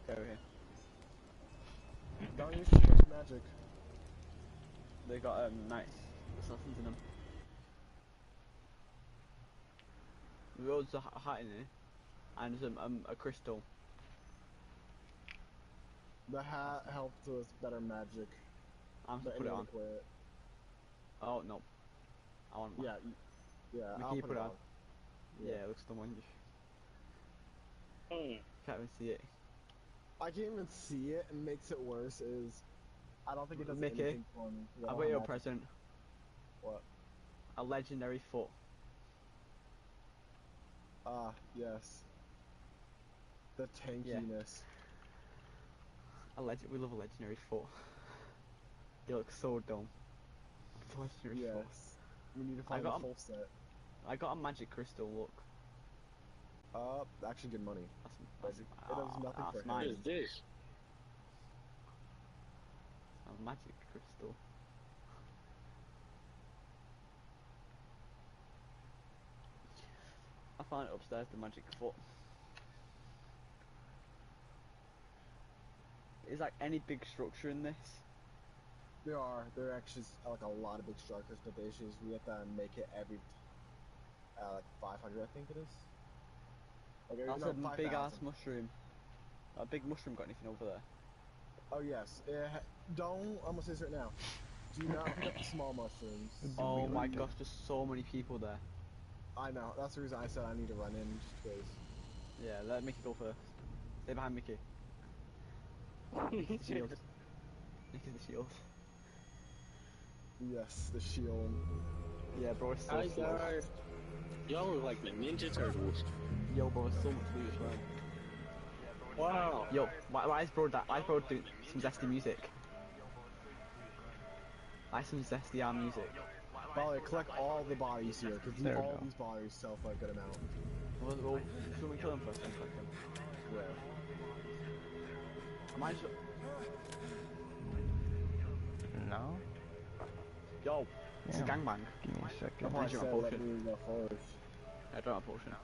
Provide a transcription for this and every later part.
Go here. Don't use too much magic. They got nice assassins in them. We also a hat in here, and a crystal. The hat helped with better magic. I'm gonna put it on. Quit. Oh no, I want. Yeah, yeah. Mickey, I'll put it on. Yeah, it looks the one. Can't even see it. I can't even see it, and makes it worse is I don't think it does Mickey, anything for me. I've got your present. What? A legendary foot. Ah, yes. The tankiness. Yeah. We love a legendary foot. You look so dumb. Legendary foot. We need to find a full set. I got a magic crystal, look. Actually good money. That's it does nothing for him. What is this? A magic crystal. I found it upstairs, the magic foot. Is like any big structure in this? There are. There are actually like a lot of big structures, but the issue is we have to make it every like 500, I think it is. Okay, That's no, a big ass mushroom. A big mushroom got anything over there? Oh yes. Don't. I'm gonna say this right now. Do not pick up the small mushrooms. Oh my gosh, there's so many people there. I know. That's the reason I said I need to run in just because. Yeah, let Mickey go first. Stay behind Mickey. Mickey's the shield. Mickey's the shield. Yes, the shield. Yeah, bro, it's so Hi slow. guys. Y'all look like the Ninja Turtles. Yo, bro, it's so much loot as well. Wow. Yo, why is bro doing some zesty music? Why some zesty music? By the way, collect all the bodies here, because all these bodies sell for a good amount. Well, should we kill him first and collect him? Yeah. Am I just... No? Yo, it's a gangbang. Give me a second. I said let me go first. I don't have a potion.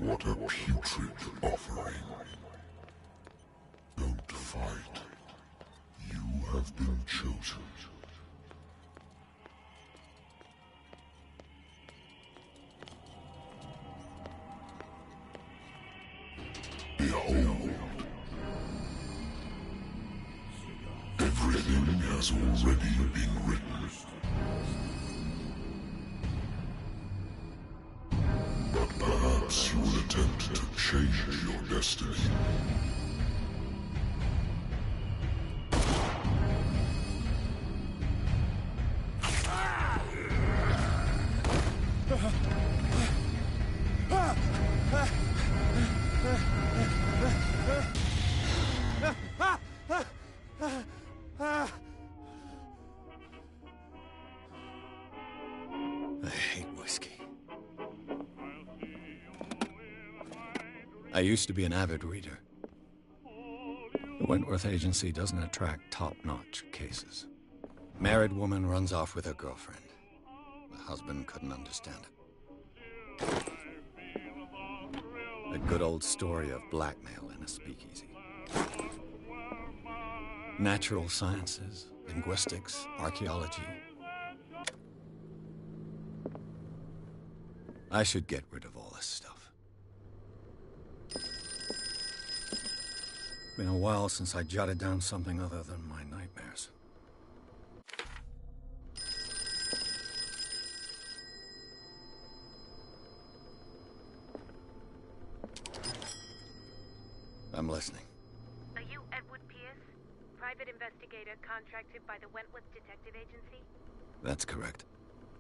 What a putrid offering. Don't fight. You have been chosen. Behold. Everything has already been written. Perhaps you will attempt to change your destiny. I used to be an avid reader. The Wentworth Agency doesn't attract top-notch cases. Married woman runs off with her girlfriend. The husband couldn't understand it. A good old story of blackmail in a speakeasy. Natural sciences, linguistics, archaeology. I should get rid of all this stuff. Been a while since I jotted down something other than my nightmares. I'm listening. Are you Edward Pierce, private investigator contracted by the Wentworth Detective Agency? That's correct.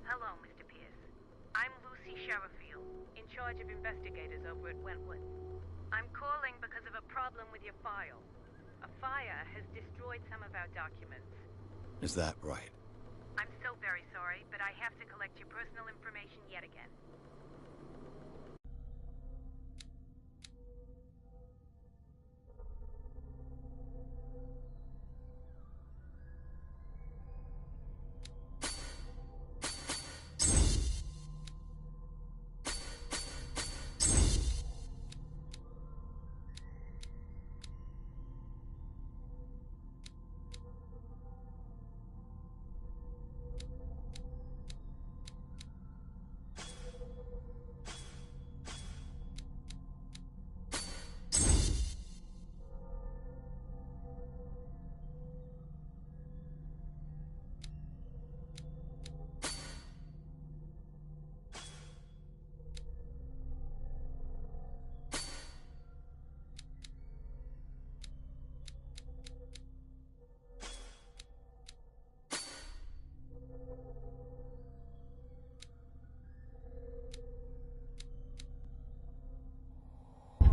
Hello, Mr. Pierce. I'm Lucy Sherifield, in charge of investigators over at Wentworth. I'm calling because of a problem with your file. A fire has destroyed some of our documents. Is that right? I'm so very sorry, but I have to collect your personal information yet again.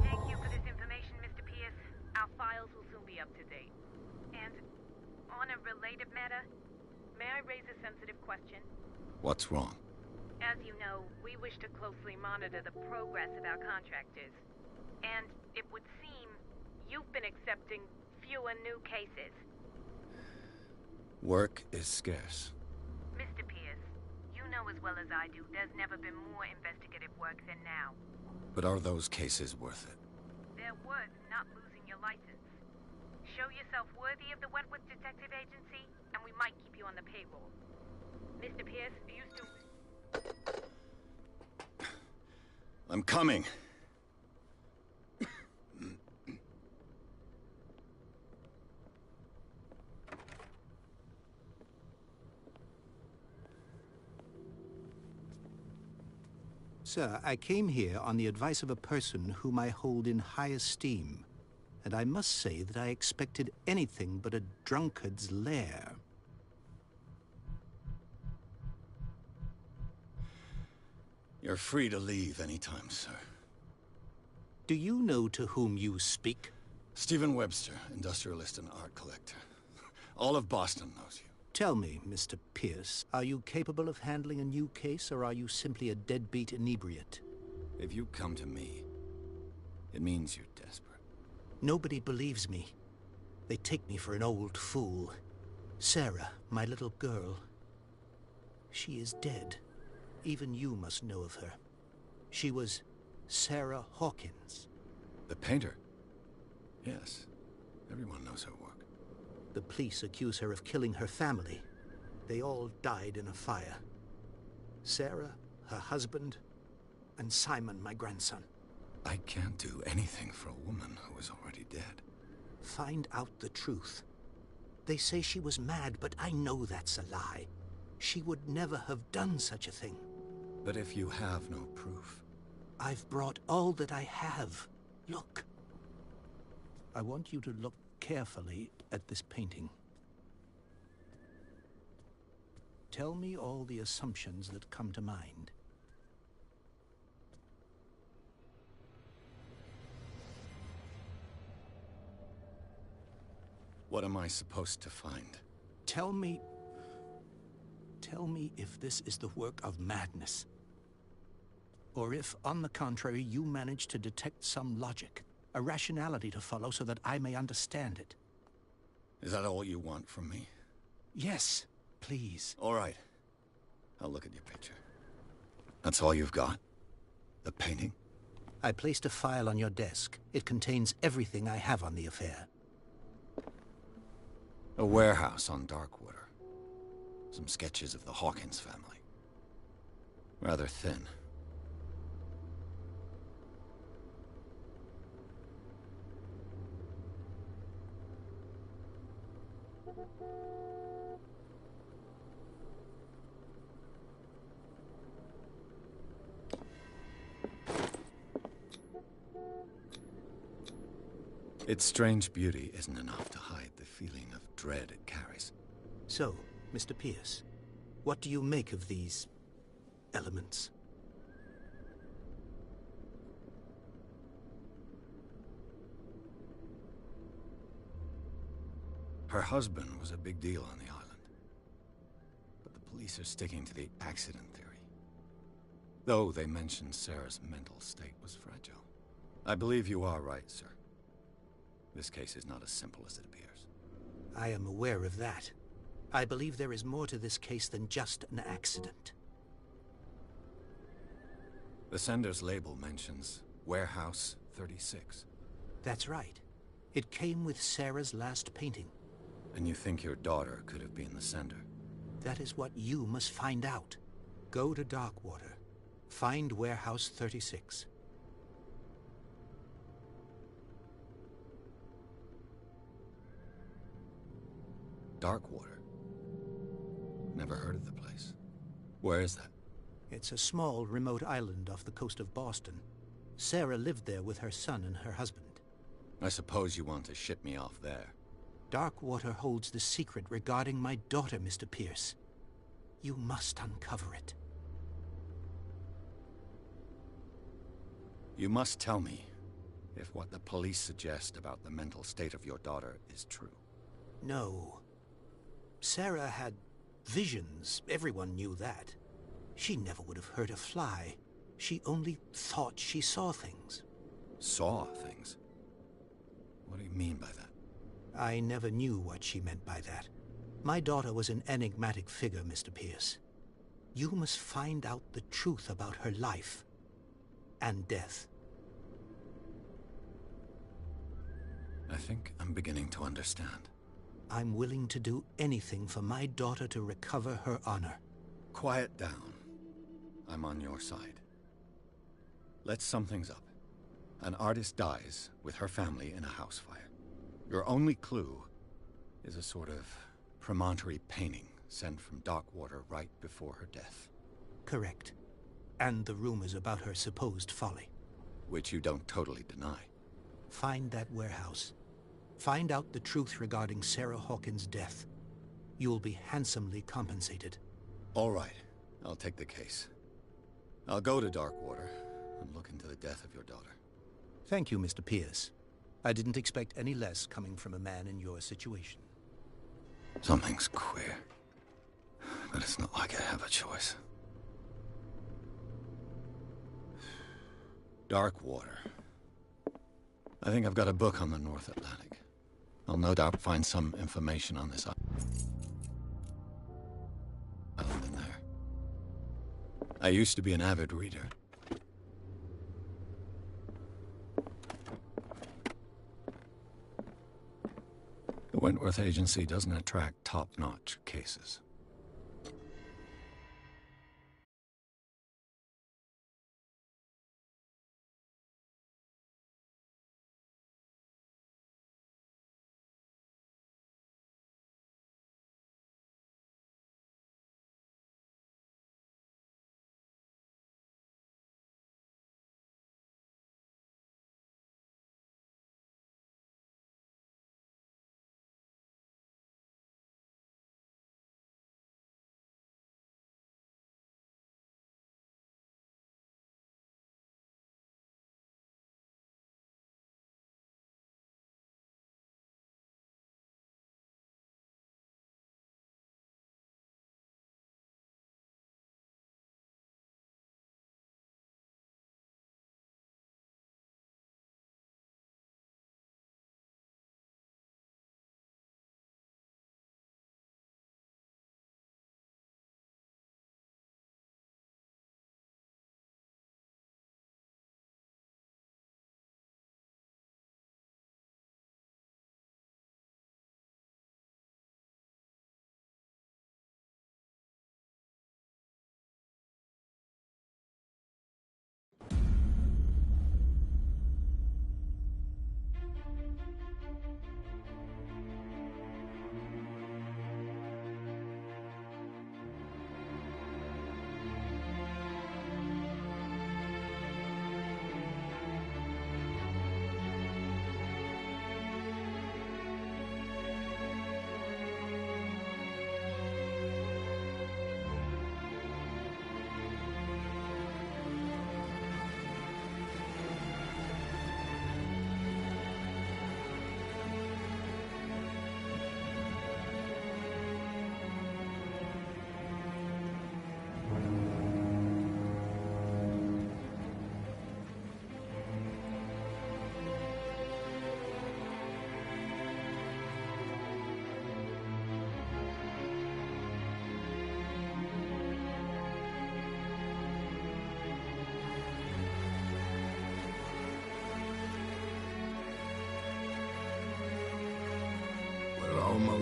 Thank you for this information, Mr. Pierce. Our files will soon be up to date. And on a related matter, may I raise a sensitive question? What's wrong? As you know, we wish to closely monitor the progress of our contractors. And it would seem you've been accepting fewer new cases. Work is scarce. Mr. Pierce, you know as well as I do there's never been more investigative work than now. But are those cases worth it? They're worth not losing your license. Show yourself worthy of the Wentworth Detective Agency, and we might keep you on the payroll. Mr. Pierce, are you still... I'm coming. Sir, I came here on the advice of a person whom I hold in high esteem, and I must say that I expected anything but a drunkard's lair. You're free to leave anytime, sir. Do you know to whom you speak? Stephen Webster, industrialist and art collector. All of Boston knows you. Tell me, Mr. Pierce, are you capable of handling a new case, or are you simply a deadbeat inebriate? If you come to me, it means you're desperate. Nobody believes me. They take me for an old fool. Sarah, my little girl, she is dead. Even you must know of her. She was Sarah Hawkins. The painter? Yes. Everyone knows her work. The police accuse her of killing her family. They all died in a fire. Sarah, her husband, and Simon, my grandson. I can't do anything for a woman who is already dead. Find out the truth. They say she was mad, but I know that's a lie. She would never have done such a thing. But if you have no proof... I've brought all that I have. Look. I want you to look carefully at this painting. Tell me all the assumptions that come to mind. What am I supposed to find? Tell me if this is the work of madness. Or if, on the contrary, you manage to detect some logic, a rationality to follow so that I may understand it. Is that all you want from me? Yes. Please. All right. I'll look at your picture. That's all you've got? The painting? I placed a file on your desk. It contains everything I have on the affair. A warehouse on Darkwater. Some sketches of the Hawkins family. Rather thin. Its strange beauty isn't enough to hide the feeling of dread it carries. So, Mr. Pierce, what do you make of these elements? Her husband was a big deal on the island. But the police are sticking to the accident theory. Though they mentioned Sarah's mental state was fragile. I believe you are right, sir. This case is not as simple as it appears. I am aware of that. I believe there is more to this case than just an accident. The sender's label mentions Warehouse 36. That's right. It came with Sarah's last painting. And you think your daughter could have been the sender? That is what you must find out. Go to Darkwater. Find Warehouse 36. Darkwater? Never heard of the place. Where is that? It's a small, remote island off the coast of Boston. Sarah lived there with her son and her husband. I suppose you want to ship me off there. Darkwater holds the secret regarding my daughter, Mr. Pierce. You must uncover it. You must tell me if what the police suggest about the mental state of your daughter is true. No. Sarah had visions. Everyone knew that. She never would have hurt a fly. She only thought she saw things. Saw things? What do you mean by that? I never knew what she meant by that. My daughter was an enigmatic figure, Mr. Pierce. You must find out the truth about her life and death. I think I'm beginning to understand. I'm willing to do anything for my daughter to recover her honor. Quiet down. I'm on your side. Let's sum things up. An artist dies with her family in a house fire. Your only clue is a sort of promontory painting sent from Darkwater right before her death. Correct. And the rumors about her supposed folly. Which you don't totally deny. Find that warehouse. Find out the truth regarding Sarah Hawkins' death. You'll be handsomely compensated. All right. I'll take the case. I'll go to Darkwater and look into the death of your daughter. Thank you, Mr. Pierce. I didn't expect any less coming from a man in your situation. Something's queer. But it's not like I have a choice. Darkwater. I think I've got a book on the North Atlantic. I'll no doubt find some information on this island in there. I used to be an avid reader. The Wentworth Agency doesn't attract top-notch cases.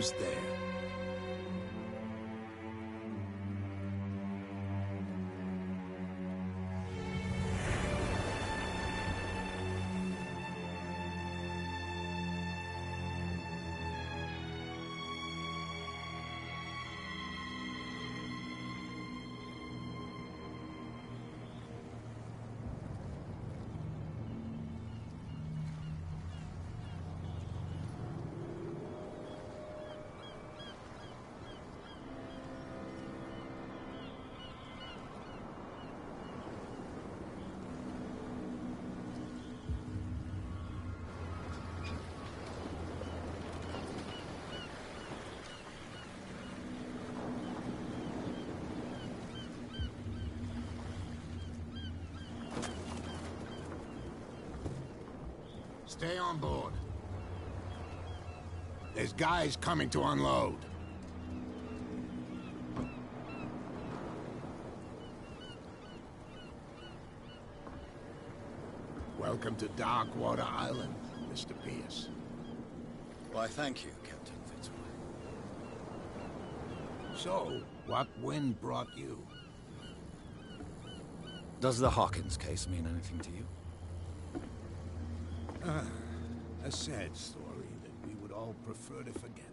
Who's there? Stay on board. There's guys coming to unload. Welcome to Darkwater Island, Mr. Pierce. Why, thank you, Captain Fitzroy. So, what wind brought you? Does the Hawkins case mean anything to you? A sad story that we would all prefer to forget.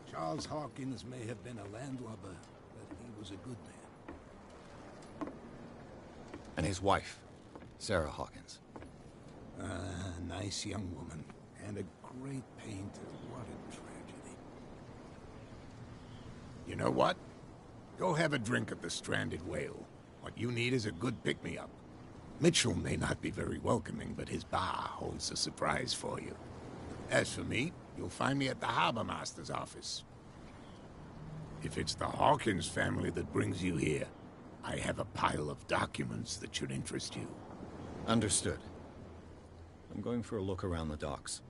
Charles Hawkins may have been a landlubber, but he was a good man. And his wife, Sarah Hawkins. A nice young woman, and a great painter. What a tragedy. You know what? Go have a drink at the Stranded Whale. What you need is a good pick-me-up. Mitchell may not be very welcoming, but his bar holds a surprise for you. As for me, you'll find me at the Harbor Master's office. If it's the Hawkins family that brings you here, I have a pile of documents that should interest you. Understood. I'm going for a look around the docks.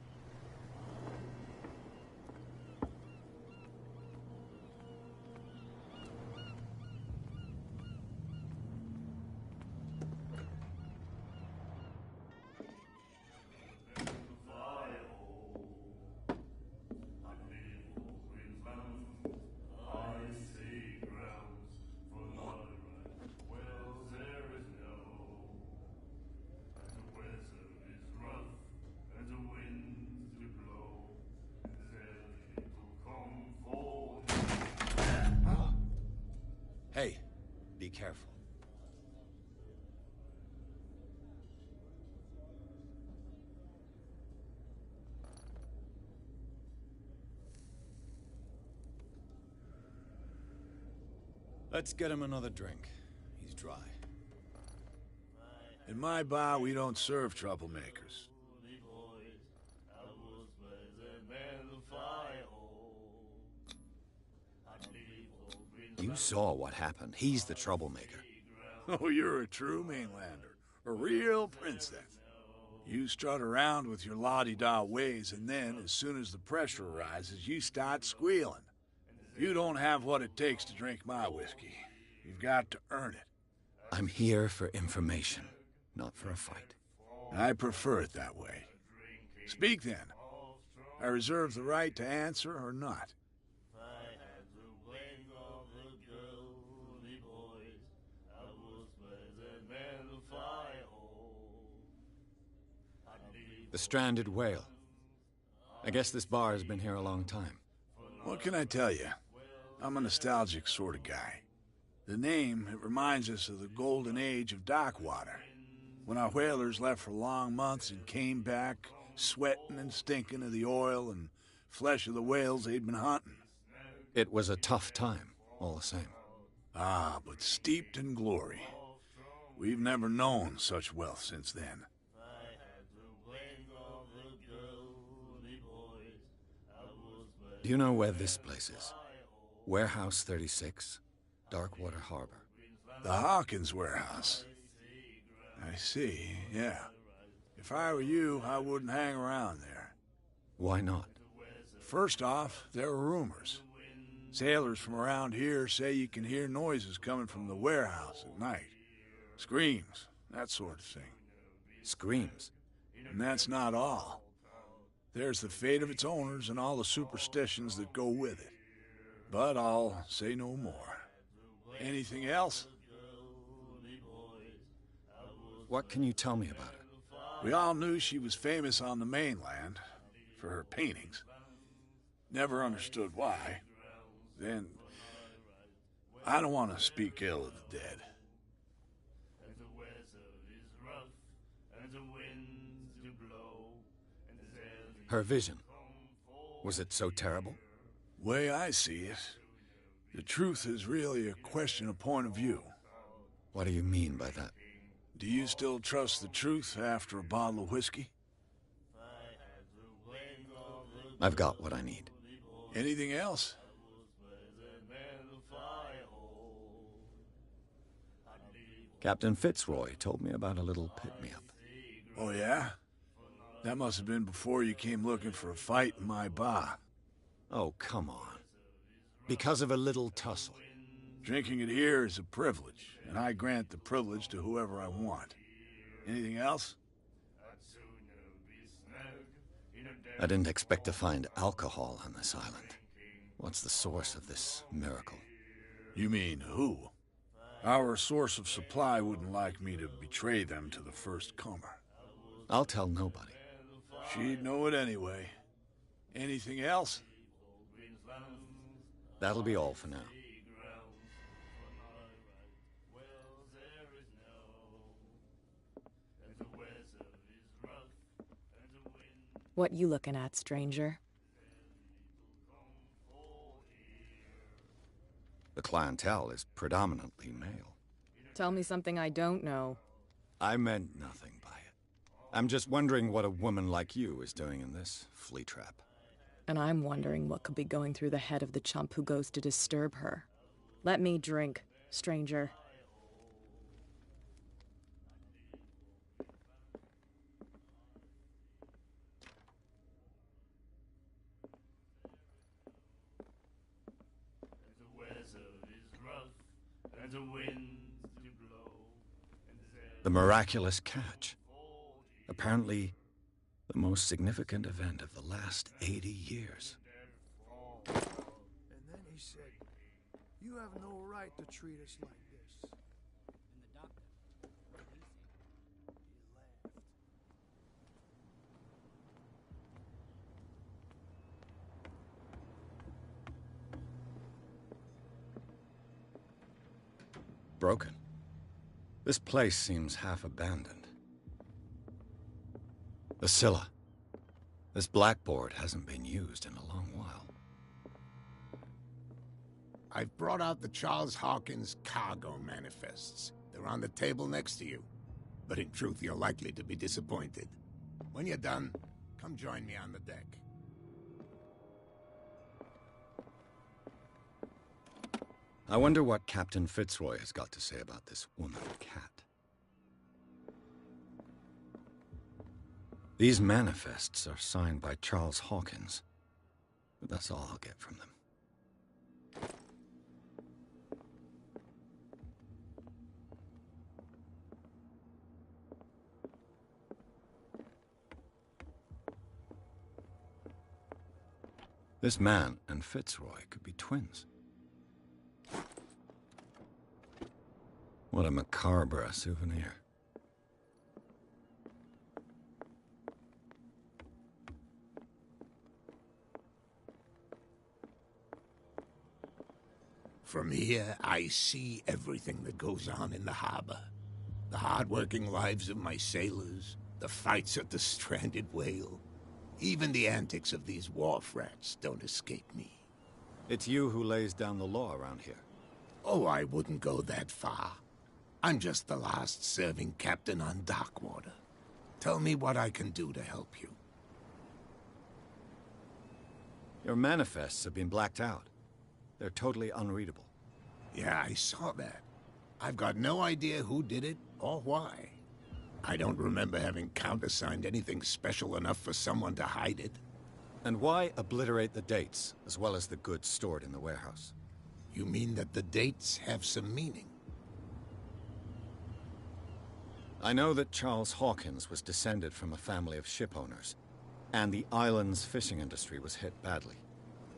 Hey, be careful. Let's get him another drink. He's dry. In my bar, we don't serve troublemakers. You saw what happened. He's the troublemaker. Oh, you're a true mainlander. A real princess. You strut around with your la-di-da ways, and then, as soon as the pressure arises, you start squealing. You don't have what it takes to drink my whiskey. You've got to earn it. I'm here for information, not for a fight. I prefer it that way. Speak then. I reserve the right to answer or not. The Stranded Whale. I guess this bar has been here a long time. What can I tell you? I'm a nostalgic sort of guy. The name, it reminds us of the golden age of Darkwater, when our whalers left for long months and came back sweating and stinking of the oil and flesh of the whales they'd been hunting. It was a tough time, all the same. Ah, but steeped in glory. We've never known such wealth since then. Do you know where this place is? Warehouse 36, Darkwater Harbor. The Hawkins warehouse. I see, yeah. If I were you, I wouldn't hang around there. Why not? First off, there are rumors. Sailors from around here say you can hear noises coming from the warehouse at night. Screams, that sort of thing. Screams? And that's not all. There's the fate of its owners and all the superstitions that go with it. But I'll say no more. Anything else? What can you tell me about her? We all knew she was famous on the mainland for her paintings. Never understood why. Then, I don't want to speak ill of the dead. Her vision. Was it so terrible? Way I see it, the truth is really a question of point of view. What do you mean by that? Do you still trust the truth after a bottle of whiskey? I've got what I need. Anything else? Captain Fitzroy told me about a little pick-me-up. Oh, yeah? That must have been before you came looking for a fight in my bar. Oh, come on. Because of a little tussle. Drinking it here is a privilege, and I grant the privilege to whoever I want. Anything else? I didn't expect to find alcohol on this island. What's the source of this miracle? You mean who? Our source of supply wouldn't like me to betray them to the first comer. I'll tell nobody. She'd know it anyway. Anything else? That'll be all for now. What you looking at, stranger? The clientele is predominantly male. Tell me something I don't know. I meant nothing by it. I'm just wondering what a woman like you is doing in this flea trap. And I'm wondering what could be going through the head of the chump who goes to disturb her. Let me drink, stranger. The miraculous catch. Apparently, the most significant event of the last 80 years. And then he said, "You have no right to treat us like this." And the doctor, he laughed. Broken. This place seems half abandoned. The Scylla. This blackboard hasn't been used in a long while. I've brought out the Charles Hawkins cargo manifests. They're on the table next to you. But in truth, you're likely to be disappointed. When you're done, come join me on the deck. I wonder what Captain Fitzroy has got to say about this woman cat. These manifests are signed by Charles Hawkins, but that's all I'll get from them. This man and Fitzroy could be twins. What a macabre souvenir. From here, I see everything that goes on in the harbor. The hard-working lives of my sailors, the fights at the stranded whale. Even the antics of these wharf rats don't escape me. It's you who lays down the law around here. Oh, I wouldn't go that far. I'm just the last serving captain on Darkwater. Tell me what I can do to help you. Your manifests have been blacked out. They're totally unreadable. Yeah, I saw that. I've got no idea who did it or why. I don't remember having countersigned anything special enough for someone to hide it. And why obliterate the dates, as well as the goods stored in the warehouse? You mean that the dates have some meaning? I know that Charles Hawkins was descended from a family of shipowners. And the island's fishing industry was hit badly.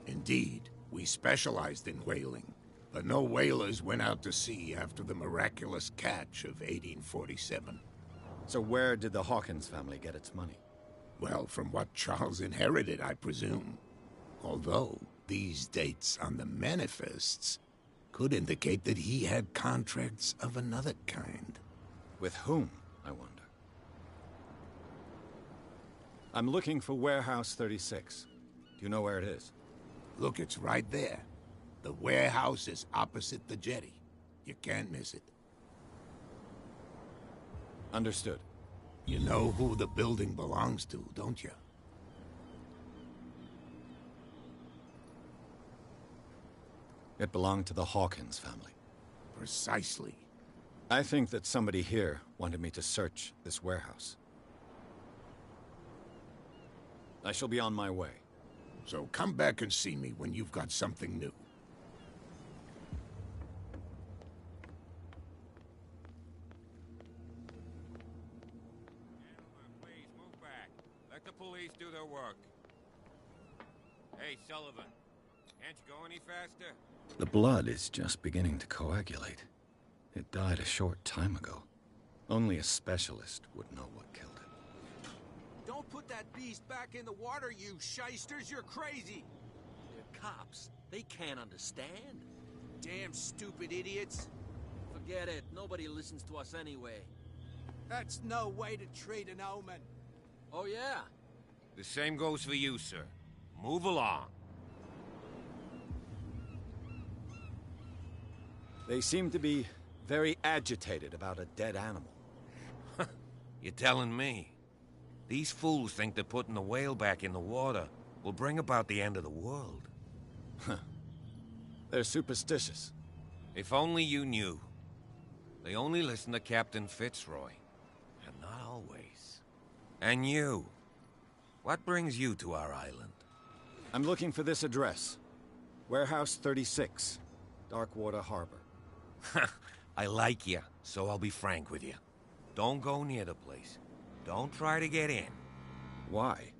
Indeed, we specialized in whaling, but no whalers went out to sea after the miraculous catch of 1847. So where did the Hawkins family get its money? Well, from what Charles inherited, I presume. Although, these dates on the manifests could indicate that he had contracts of another kind. With whom, I wonder? I'm looking for Warehouse 36. Do you know where it is? Look, it's right there. The warehouse is opposite the jetty. You can't miss it. Understood. You know who the building belongs to, don't you? It belonged to the Hawkins family. Precisely. I think that somebody here wanted me to search this warehouse. I shall be on my way. So come back and see me when you've got something new. Gentlemen, please move back. Let the police do their work. Hey, Sullivan. Can't you go any faster? The blood is just beginning to coagulate. It died a short time ago. Only a specialist would know what killed it. Don't put that beast back in the water, you shysters! You're crazy! They're cops. They can't understand. Damn stupid idiots. Forget it. Nobody listens to us anyway. That's no way to treat an omen. Oh, yeah? The same goes for you, sir. Move along. They seem to be very agitated about a dead animal. You're telling me? These fools think that putting the whale back in the water will bring about the end of the world. They're superstitious. If only you knew. They only listen to Captain Fitzroy. And not always. And you. What brings you to our island? I'm looking for this address. Warehouse 36, Darkwater Harbor. I like you, so I'll be frank with you. Don't go near the place. Don't try to get in. Why?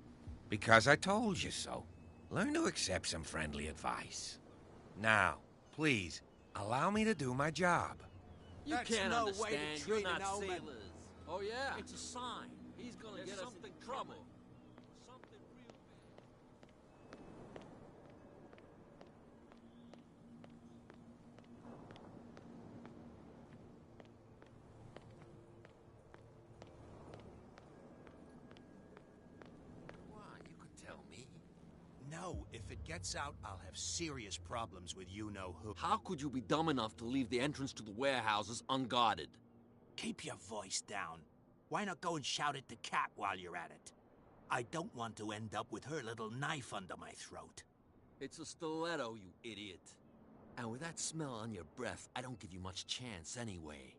Because I told you so. Learn to accept some friendly advice. Now, please, allow me to do my job. You That's can't no way to understand. treat You're not an omen. sailors. Oh, yeah? It's a sign. He's gonna get us in trouble. Something real bad. Why, you could tell me. No, if it gets out, I'll have serious problems with you-know-who. How could you be dumb enough to leave the entrance to the warehouses unguarded? Keep your voice down. Why not go and shout at the cat while you're at it? I don't want to end up with her little knife under my throat. It's a stiletto, you idiot. And with that smell on your breath, I don't give you much chance anyway.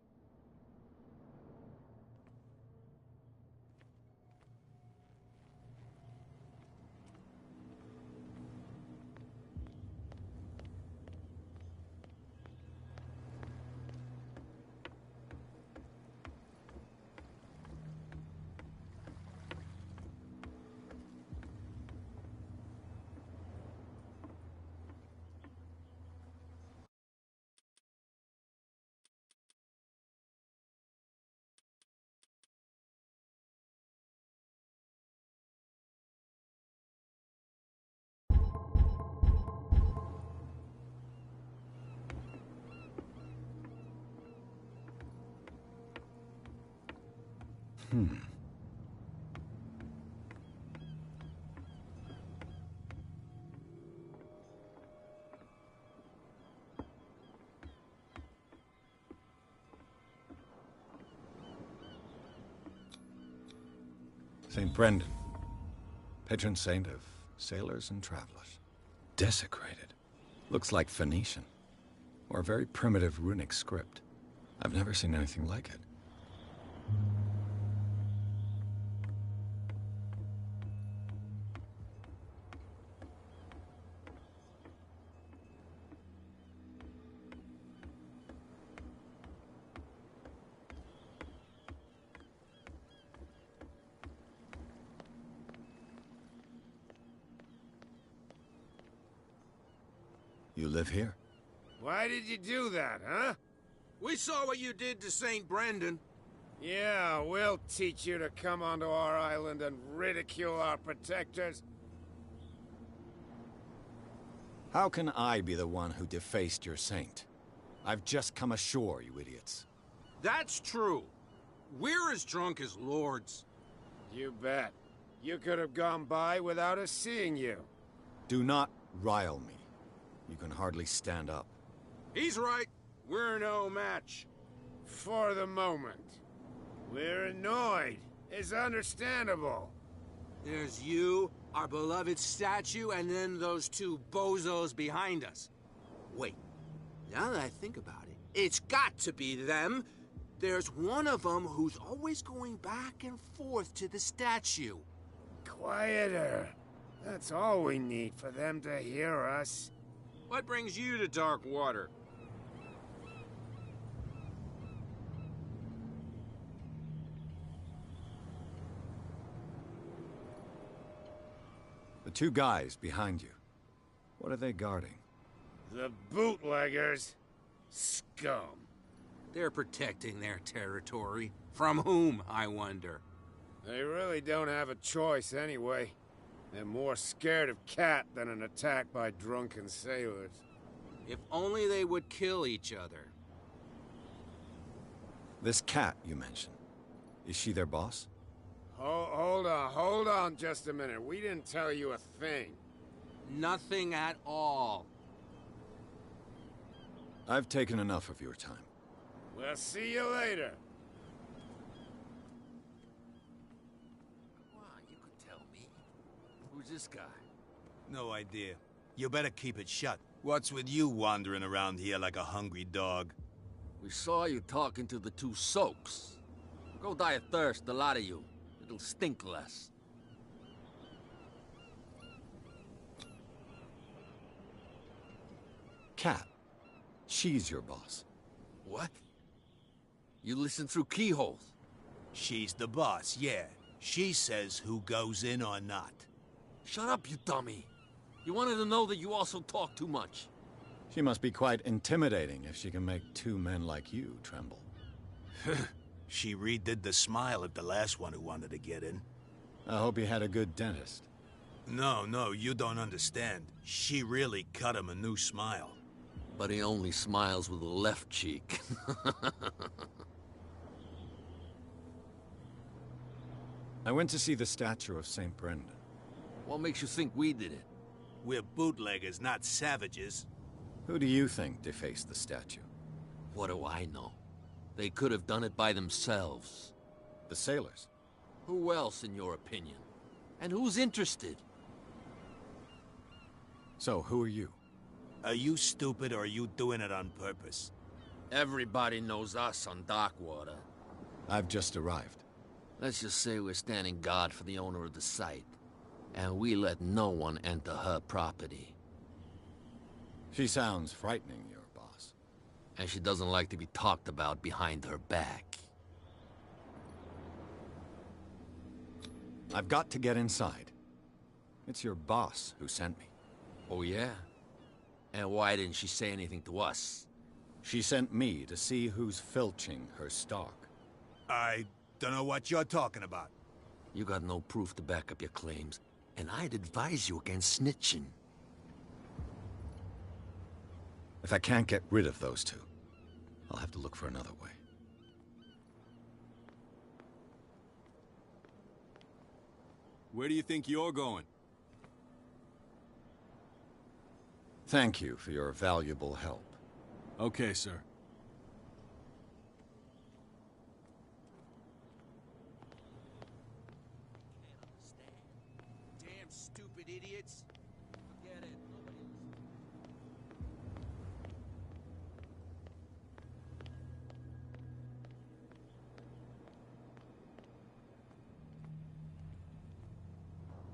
St. Brendan, patron saint of sailors and travelers. Desecrated. Looks like Phoenician, or a very primitive runic script. I've never seen anything like it. You live here? Why did you do that, huh? We saw what you did to St. Brendan. Yeah, we'll teach you to come onto our island and ridicule our protectors. How can I be the one who defaced your saint? I've just come ashore, you idiots. That's true. We're as drunk as lords. You bet. You could have gone by without us seeing you. Do not rile me. You can hardly stand up. He's right. We're no match. For the moment. We're annoyed. It's understandable. There's you, our beloved statue, and then those two bozos behind us. Wait, now that I think about it, it's got to be them. There's one of them who's always going back and forth to the statue. Quieter. That's all we need for them to hear us. What brings you to Dark Water? The two guys behind you. What are they guarding? The bootleggers. Scum. They're protecting their territory. From whom, I wonder? They really don't have a choice anyway. They're more scared of Cat than an attack by drunken sailors. If only they would kill each other. This Cat you mentioned. Is she their boss? Hold on just a minute. We didn't tell you a thing. Nothing at all. I've taken enough of your time. We'll see you later. Well, you could tell me. Who's this guy? No idea. You better keep it shut. What's with you wandering around here like a hungry dog? We saw you talking to the two soaks. Go die of thirst, the lot of you. It'll stink less. Cat. She's your boss. What? You listen through keyholes? She's the boss, yeah. She says who goes in or not. Shut up, you dummy. You wanted to know that you also talk too much. She must be quite intimidating if she can make two men like you tremble. She redid the smile of the last one who wanted to get in. I hope he had a good dentist. No, you don't understand. She really cut him a new smile. But he only smiles with the left cheek. I went to see the statue of St. Brendan. What makes you think we did it? We're bootleggers, not savages. Who do you think defaced the statue? What do I know? They could have done it by themselves. The sailors? Who else, in your opinion? And who's interested? So, who are you? Are you stupid or are you doing it on purpose? Everybody knows us on Darkwater. I've just arrived. Let's just say we're standing guard for the owner of the site. And we let no one enter her property. She sounds frightening, your boss. And she doesn't like to be talked about behind her back. I've got to get inside. It's your boss who sent me. Oh, yeah? And why didn't she say anything to us? She sent me to see who's filching her stock. I don't know what you're talking about. You got no proof to back up your claims, and I'd advise you against snitching. If I can't get rid of those two, I'll have to look for another way. Where do you think you're going? Thank you for your valuable help. Okay, sir. Damn stupid idiots. Forget it. Nobody listens.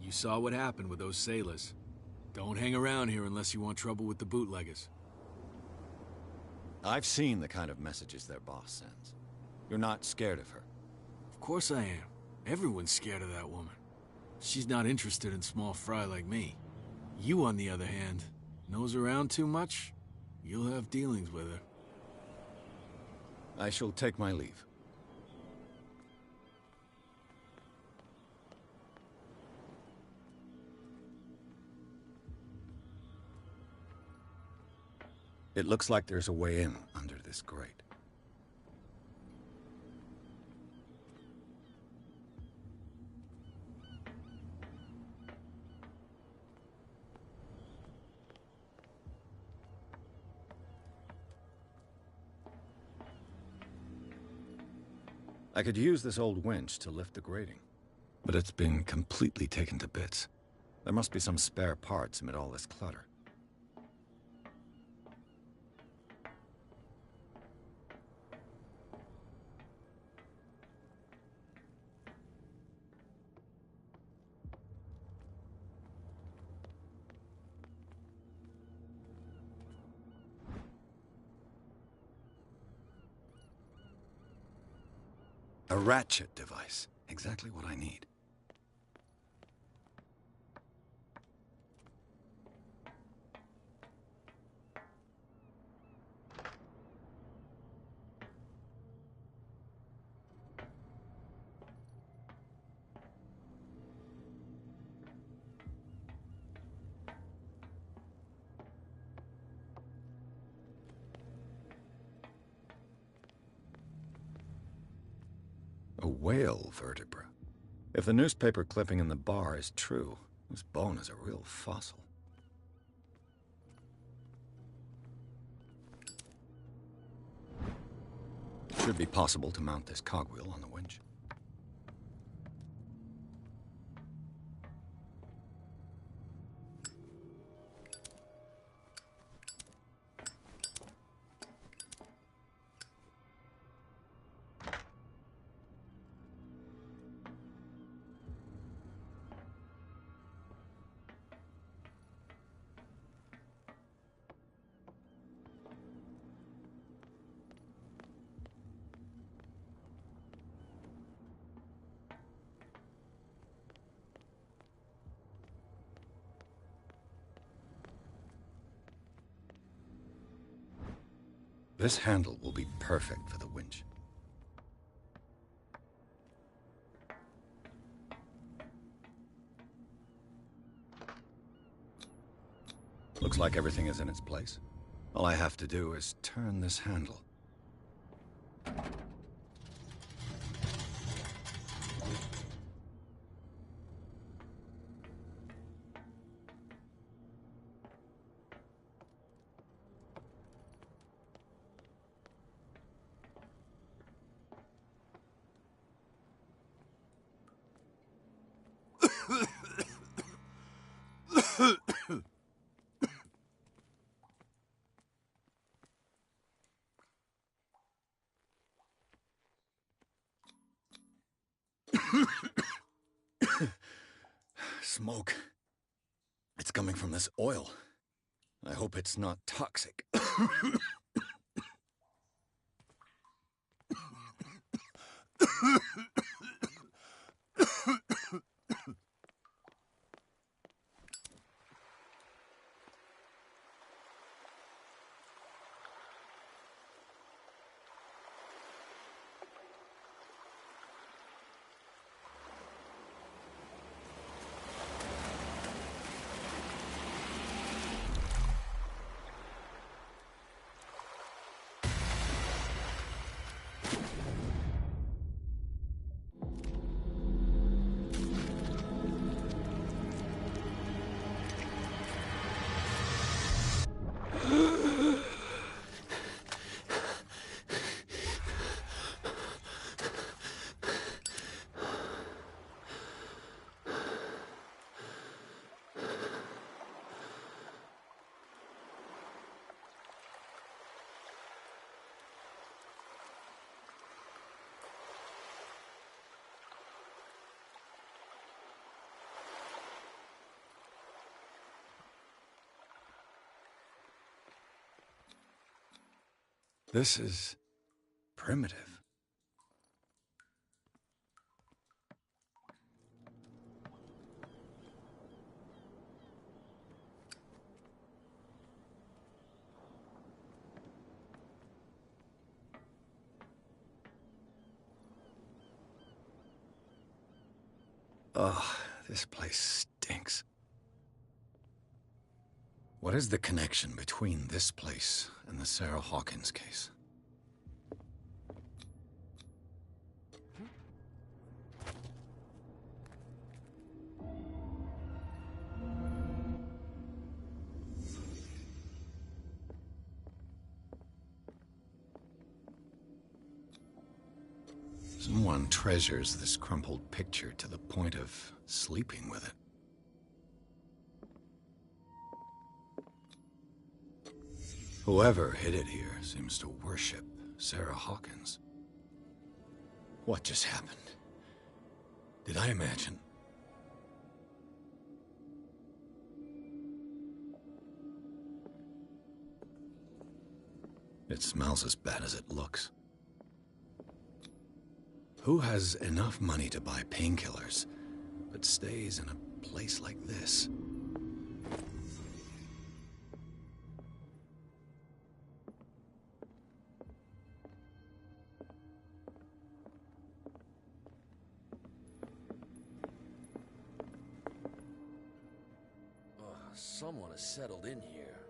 You saw what happened with those sailors. Don't hang around here unless you want trouble with the bootleggers. I've seen the kind of messages their boss sends. You're not scared of her. Of course I am. Everyone's scared of that woman. She's not interested in small fry like me. You, on the other hand, Nose around too much, you'll have dealings with her. I shall take my leave. It looks like there's a way in under this grate. I could use this old winch to lift the grating, but it's been completely taken to bits. There must be some spare parts amid all this clutter. A ratchet device. Exactly what I need. A whale vertebra. If the newspaper clipping in the bar is true, this bone is a real fossil. Should be possible to mount this cogwheel on the winch. This handle will be perfect for the winch. Looks like everything is in its place. All I have to do is turn this handle. Smoke. It's coming from this oil. I hope it's not toxic. This is primitive. Ugh, this place stinks. What is the connection between this place and the Sarah Hawkins case? Someone treasures this crumpled picture to the point of sleeping with it. Whoever hid it here seems to worship Sarah Hawkins. What just happened? Did I imagine? It smells as bad as it looks. Who has enough money to buy painkillers, but stays in a place like this? Someone has settled in here.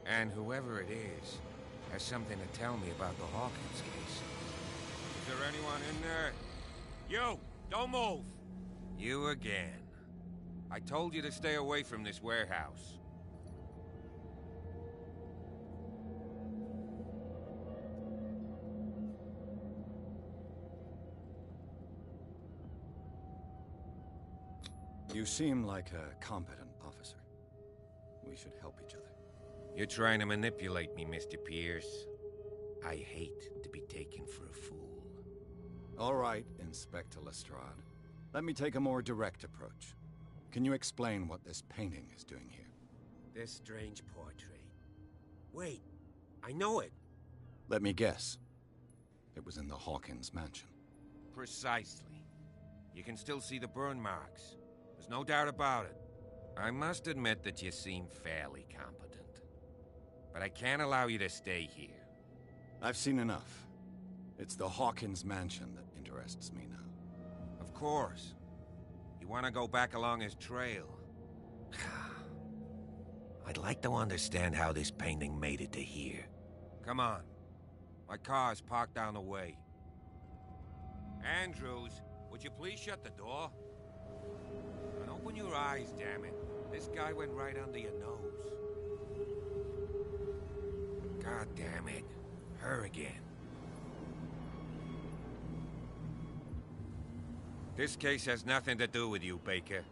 And whoever it is has something to tell me about the Hawkins case. Is there anyone in there? You! Don't move! You again. I told you to stay away from this warehouse. You seem like a competent officer. We should help each other. You're trying to manipulate me, Mr. Pierce. I hate to be taken for a fool. All right, Inspector Lestrade. Let me take a more direct approach. Can you explain what this painting is doing here? This strange portrait. Wait, I know it. Let me guess. It was in the Hawkins mansion. Precisely. You can still see the burn marks. There's no doubt about it. I must admit that you seem fairly competent. But I can't allow you to stay here. I've seen enough. It's the Hawkins mansion that interests me now. Of course. You want to go back along his trail. I'd like to understand how this painting made it to here. Come on. My car's parked down the way. Andrews, would you please shut the door? And open your eyes, damn it. This guy went right under your nose. God damn it. Her again. This case has nothing to do with you, Baker.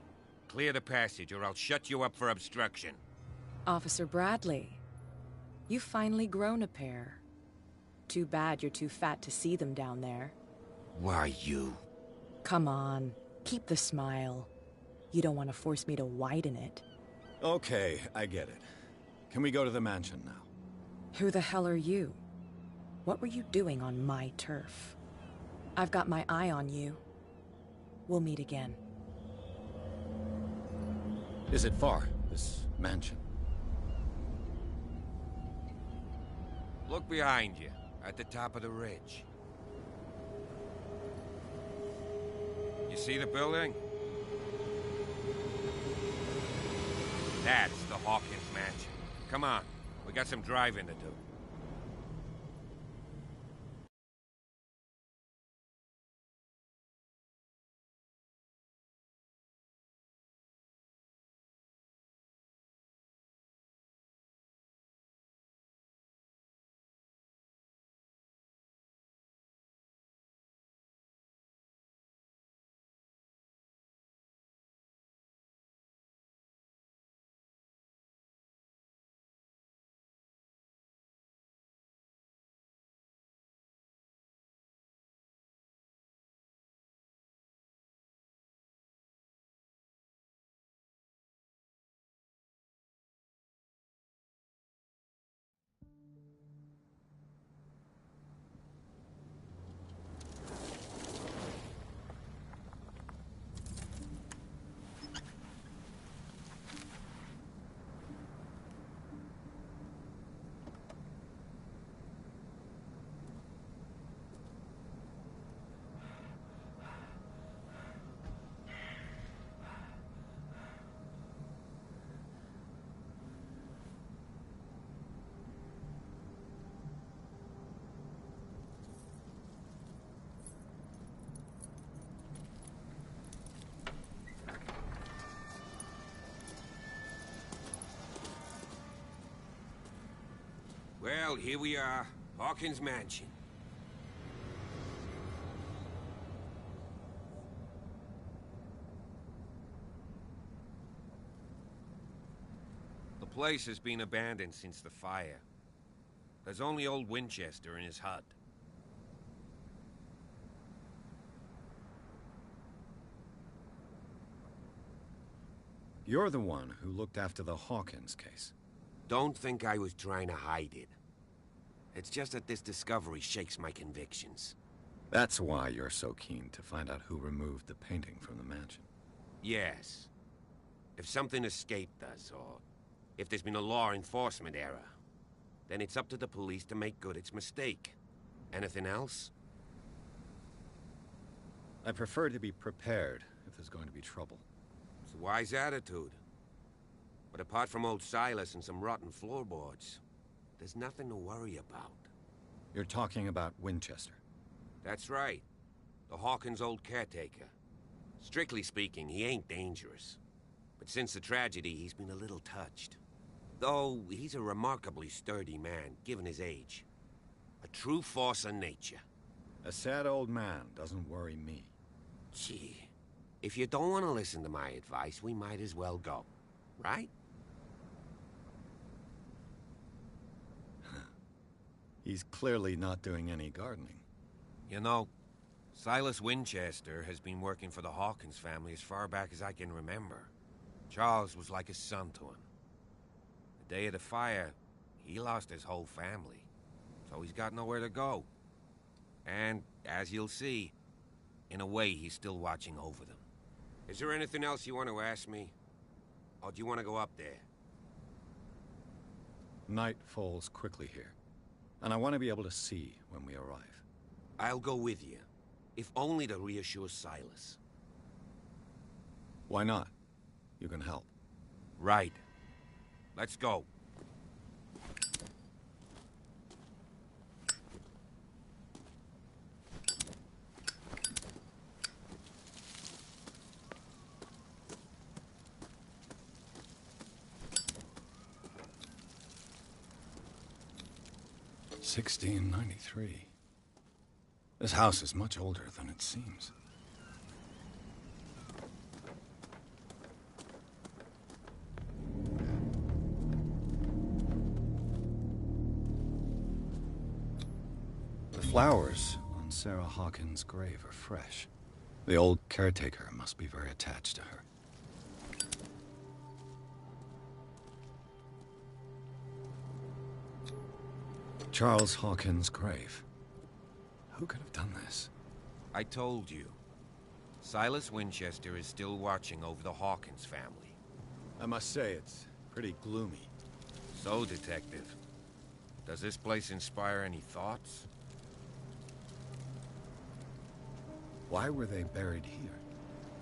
Clear the passage, or I'll shut you up for obstruction. Officer Bradley, you've finally grown a pair. Too bad you're too fat to see them down there. Why you? Come on, keep the smile. You don't want to force me to widen it. Okay, I get it. Can we go to the mansion now? Who the hell are you? What were you doing on my turf? I've got my eye on you. We'll meet again. Is it far, this mansion? Look behind you, at the top of the ridge. You see the building? That's the Hawkins mansion. Come on, we got some driving to do. Well, here we are. Hawkins Mansion. The place has been abandoned since the fire. There's only old Winchester in his hut. You're the one who looked after the Hawkins case. Don't think I was trying to hide it. It's just that this discovery shakes my convictions. That's why you're so keen to find out who removed the painting from the mansion. Yes. If something escaped us, or if there's been a law enforcement error, then it's up to the police to make good its mistake. Anything else? I prefer to be prepared if there's going to be trouble. It's a wise attitude. But apart from old Silas and some rotten floorboards, there's nothing to worry about. You're talking about Winchester? That's right. The Hawkins' old caretaker. Strictly speaking, he ain't dangerous. But since the tragedy, he's been a little touched. Though, he's a remarkably sturdy man, given his age. A true force of nature. A sad old man doesn't worry me. Gee, if you don't want to listen to my advice, we might as well go. Right? He's clearly not doing any gardening. You know, Silas Winchester has been working for the Hawkins family as far back as I can remember. Charles was like a son to him. The day of the fire, he lost his whole family. So he's got nowhere to go. And, as you'll see, in a way, he's still watching over them. Is there anything else you want to ask me? Or do you want to go up there? Night falls quickly here, and I want to be able to see when we arrive. I'll go with you, if only to reassure Silas. Why not? You can help. Right. Let's go. $1693. This house is much older than it seems. The flowers on Sarah Hawkins' grave are fresh. The old caretaker must be very attached to her. Charles Hawkins' grave. Who could have done this? I told you. Silas Winchester is still watching over the Hawkins family. I must say, it's pretty gloomy. So, Detective, does this place inspire any thoughts? Why were they buried here?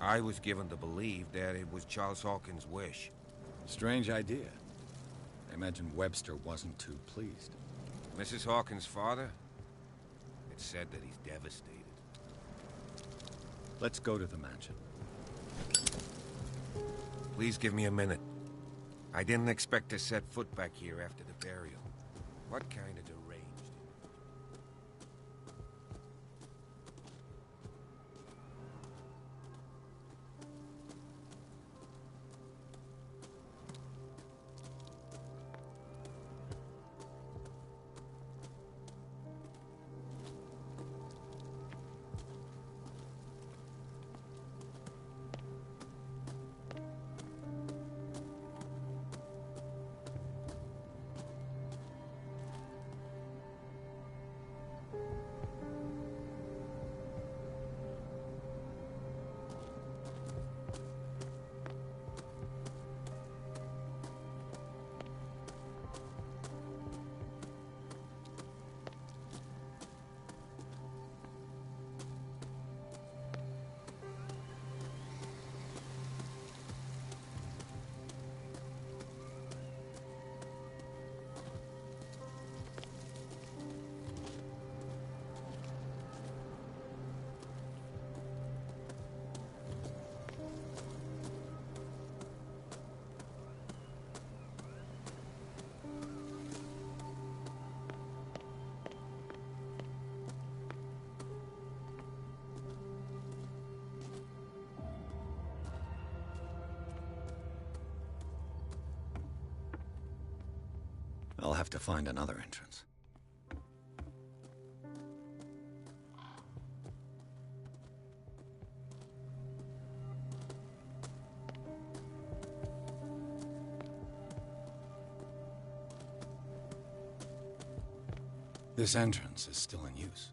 I was given to believe that it was Charles Hawkins' wish. Strange idea. I imagine Webster wasn't too pleased. Mrs. Hawkins' father? It's said that he's devastated. Let's go to the mansion. Please give me a minute. I didn't expect to set foot back here after the burial. What kind of deranged... I'll have to find another entrance. This entrance is still in use.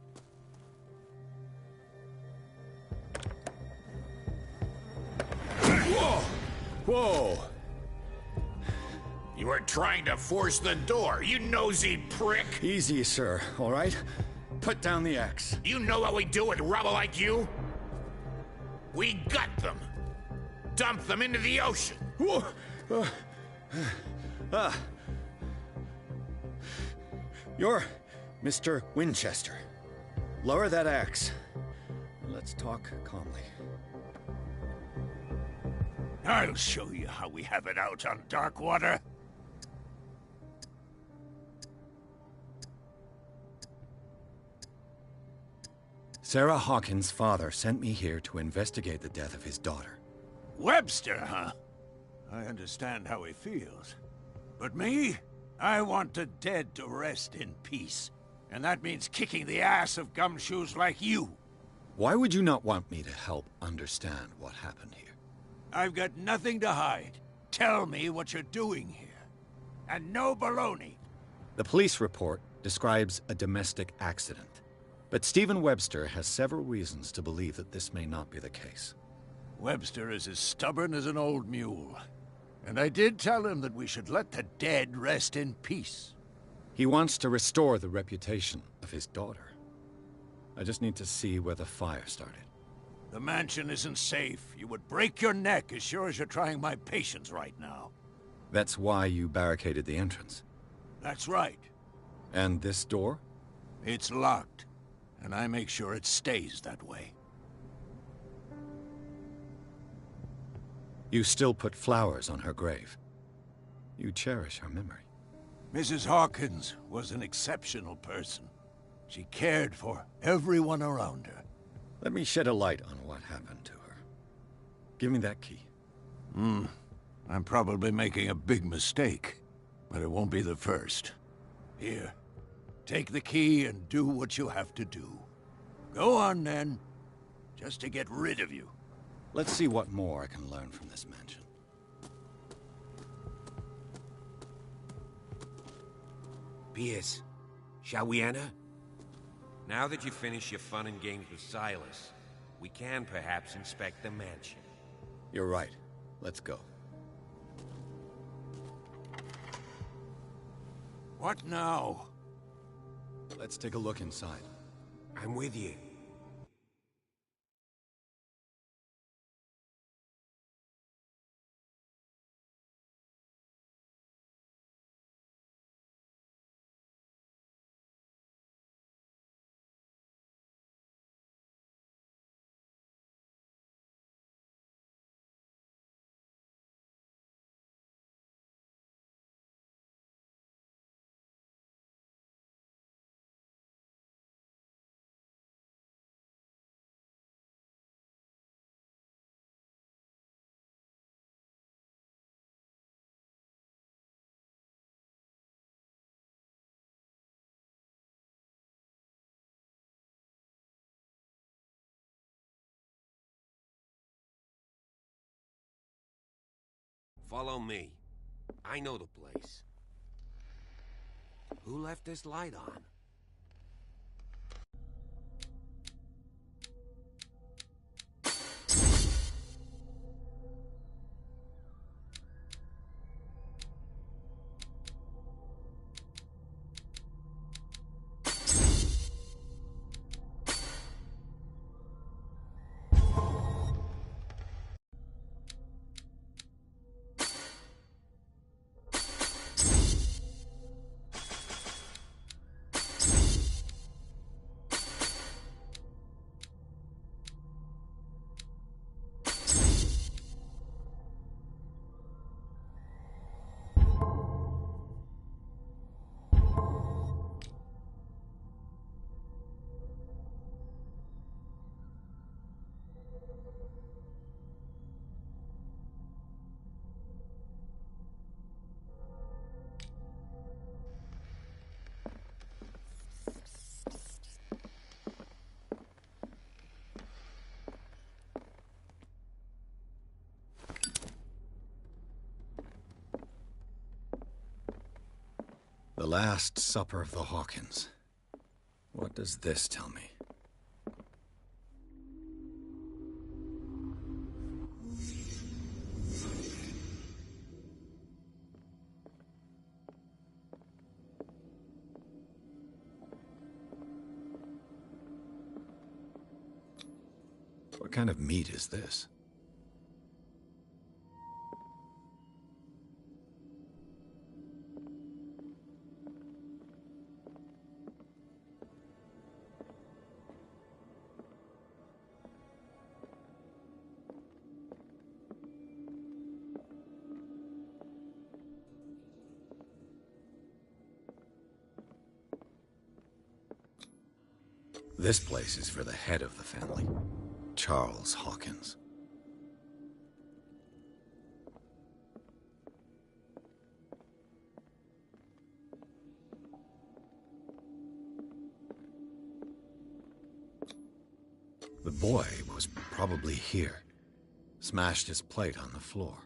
Whoa! Whoa! You were trying to force the door, you nosy prick! Easy, sir, all right? Put down the axe. You know what we do with rubble like you? We gut them! Dump them into the ocean! Whoa! You're Mr. Winchester. Lower that axe. Let's talk calmly. I'll show you how we have it out on Darkwater. Sarah Hawkins' father sent me here to investigate the death of his daughter. Webster, huh? I understand how he feels. But me? I want the dead to rest in peace. And that means kicking the ass of gumshoes like you. Why would you not want me to help understand what happened here? I've got nothing to hide. Tell me what you're doing here. And no baloney. The police report describes a domestic accident. But Stephen Webster has several reasons to believe that this may not be the case. Webster is as stubborn as an old mule. And I did tell him that we should let the dead rest in peace. He wants to restore the reputation of his daughter. I just need to see where the fire started. The mansion isn't safe. You would break your neck as sure as you're trying my patience right now. That's why you barricaded the entrance. That's right. And this door? It's locked. And I make sure it stays that way. You still put flowers on her grave. You cherish her memory. Mrs. Hawkins was an exceptional person. She cared for everyone around her. Let me shed a light on what happened to her. Give me that key. I'm probably making a big mistake, but it won't be the first. Here, take the key and do what you have to do. Go on, then. Just to get rid of you. Let's see what more I can learn from this mansion. Pierce, shall we enter? Now that you've finished your fun and games with Silas, we can perhaps inspect the mansion. You're right. Let's go. What now? Let's take a look inside. I'm with you. Follow me. I know the place. Who left this light on? The Last Supper of the Hawkins. What does this tell me? What kind of meat is this? This place is for the head of the family, Charles Hawkins. The boy was probably here, smashed his plate on the floor.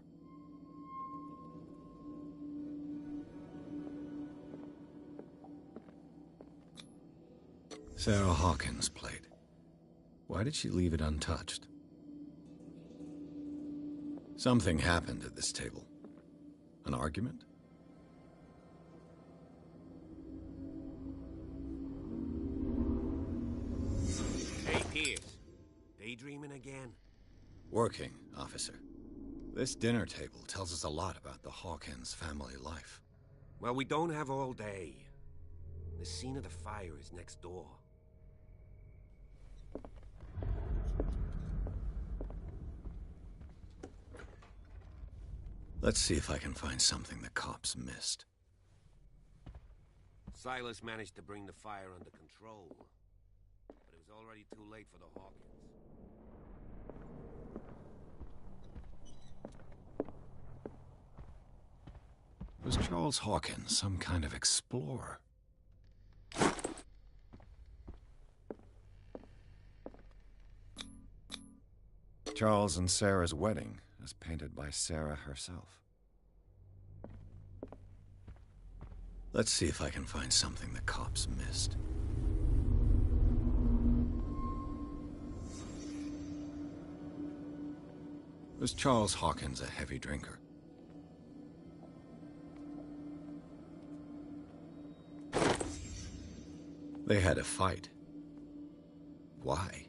Sarah Hawkins' plate. Why did she leave it untouched? Something happened at this table. An argument? Hey, Pierce. Daydreaming again? Working, officer. This dinner table tells us a lot about the Hawkins family life. Well, we don't have all day. The scene of the fire is next door. Let's see if I can find something the cops missed. Silas managed to bring the fire under control, but it was already too late for the Hawkins. Was Charles Hawkins some kind of explorer? Charles and Sarah's wedding, as painted by Sarah herself. Let's see if I can find something the cops missed. Was Charles Hawkins a heavy drinker? They had a fight. Why?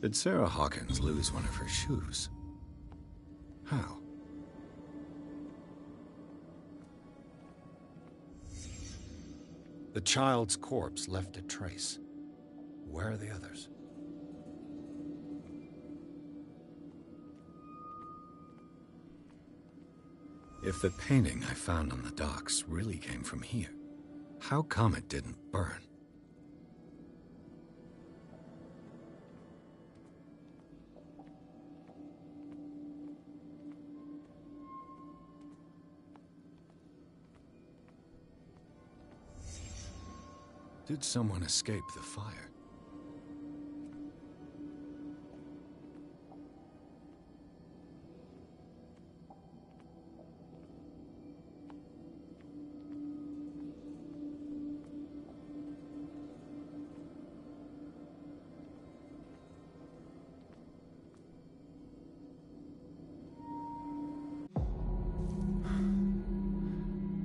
Did Sarah Hawkins lose one of her shoes? How? The child's corpse left a trace. Where are the others? If the painting I found on the docks really came from here, how come it didn't burn? Did someone escape the fire?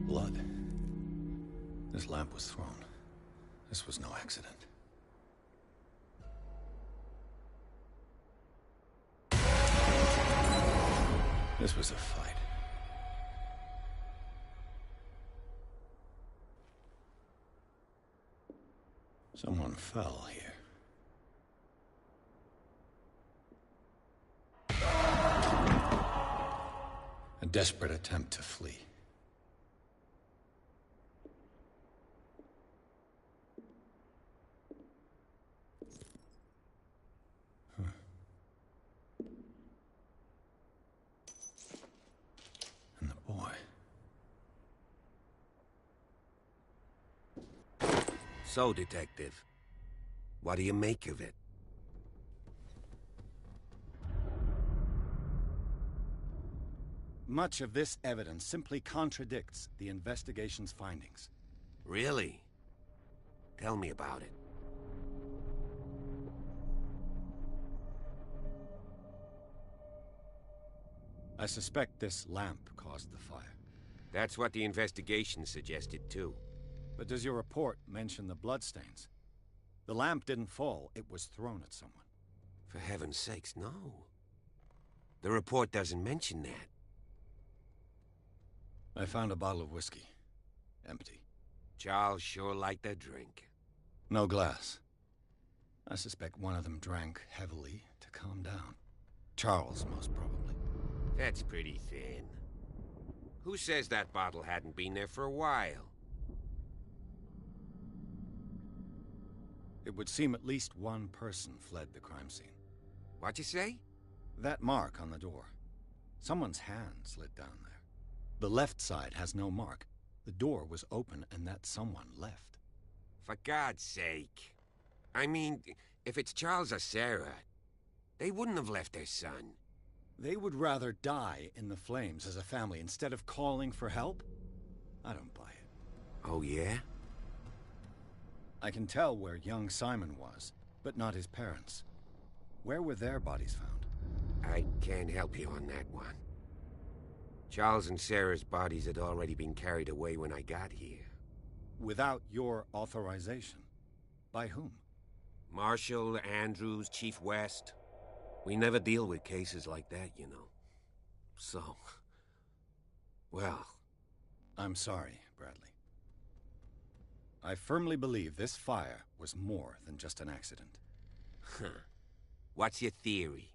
Blood. This lamp was thrown. This was no accident. This was a fight. Someone fell here. A desperate attempt to flee. And the boy. So, Detective, what do you make of it? Much of this evidence simply contradicts the investigation's findings. Really? Tell me about it. I suspect this lamp caused the fire. That's what the investigation suggested, too. But does your report mention the bloodstains? The lamp didn't fall, it was thrown at someone. For heaven's sakes, no. The report doesn't mention that. I found a bottle of whiskey. Empty. Charles sure liked that drink. No glass. I suspect one of them drank heavily to calm down. Charles, most probably. That's pretty thin. Who says that bottle hadn't been there for a while? It would seem at least one person fled the crime scene. What'd you say? That mark on the door. Someone's hand slid down there. The left side has no mark. The door was open and that someone left. For God's sake. I mean, if it's Charles or Sarah, they wouldn't have left their son. They would rather die in the flames as a family instead of calling for help? I don't buy it. Oh, yeah? I can tell where young Simon was, but not his parents. Where were their bodies found? I can't help you on that one. Charles and Sarah's bodies had already been carried away when I got here. Without your authorization? By whom? Marshall, Andrews, Chief West. We never deal with cases like that, you know. So... well... I'm sorry, Bradley. I firmly believe this fire was more than just an accident. Huh. What's your theory?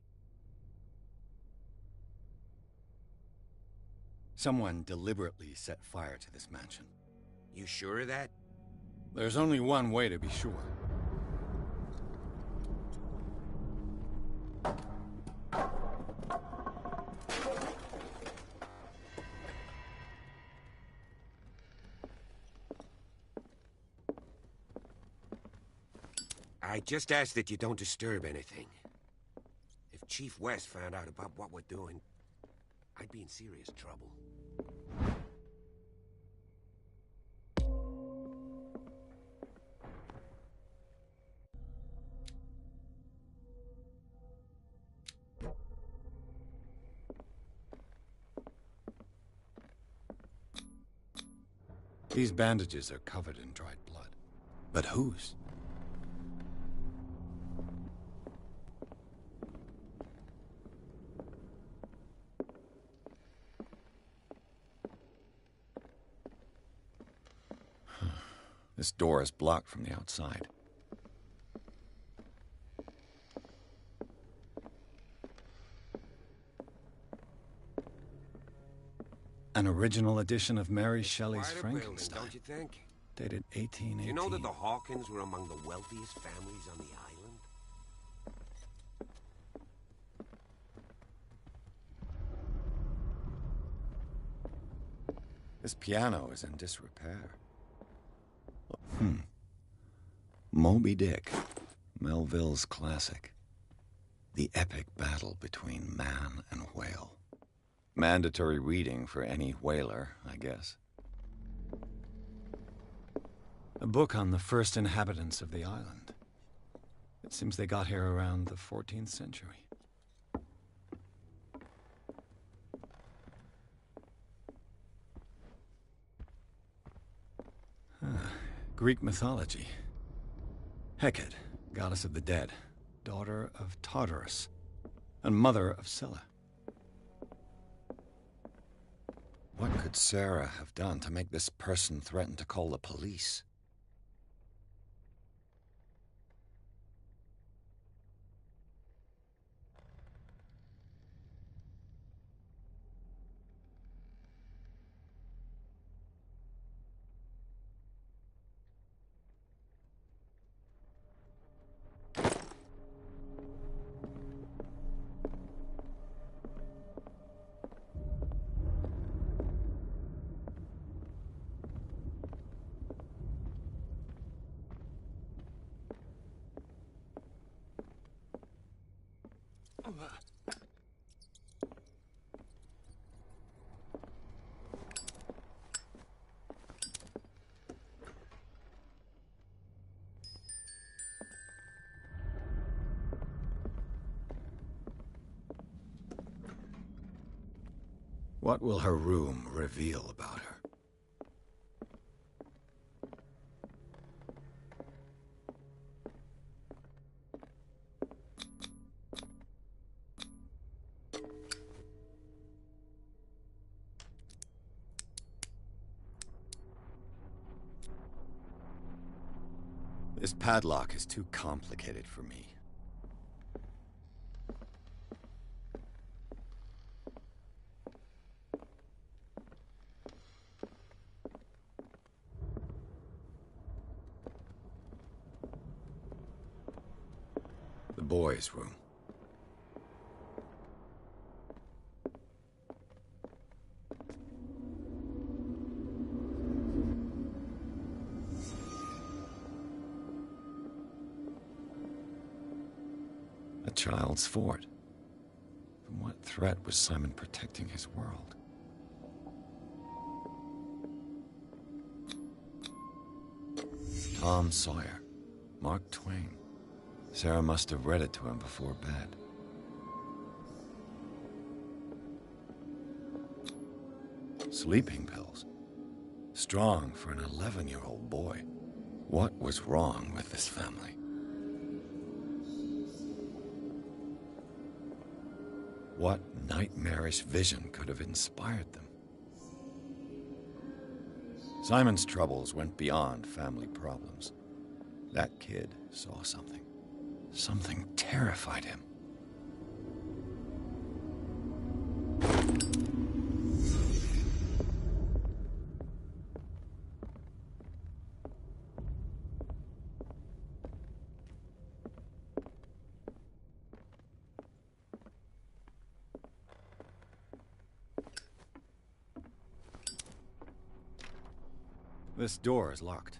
Someone deliberately set fire to this mansion. You sure of that? There's only one way to be sure. I just ask that you don't disturb anything. If Chief West found out about what we're doing, I'd be in serious trouble. These bandages are covered in dried blood. But whose? This door is blocked from the outside. An original edition of Mary Shelley's Quite a Frankenstein. building, don't you think? Dated 1818. You know that the Hawkins were among the wealthiest families on the island? This piano is in disrepair. Moby Dick, Melville's classic. The epic battle between man and whale. Mandatory reading for any whaler, I guess. A book on the first inhabitants of the island. It seems they got here around the 14th century. Greek mythology. Hecate, goddess of the dead, daughter of Tartarus, and mother of Scylla. What could Sarah have done to make this person threaten to call the police? What will her room reveal about her? This padlock is too complicated for me. The boys' room. A child's fort. From what threat was Simon protecting his world? Tom Sawyer. Mark Twain. Sarah must have read it to him before bed. Sleeping pills. Strong for an 11-year-old boy. What was wrong with this family? What nightmarish vision could have inspired them? Simon's troubles went beyond family problems. That kid saw something. Something terrified him. This door is locked.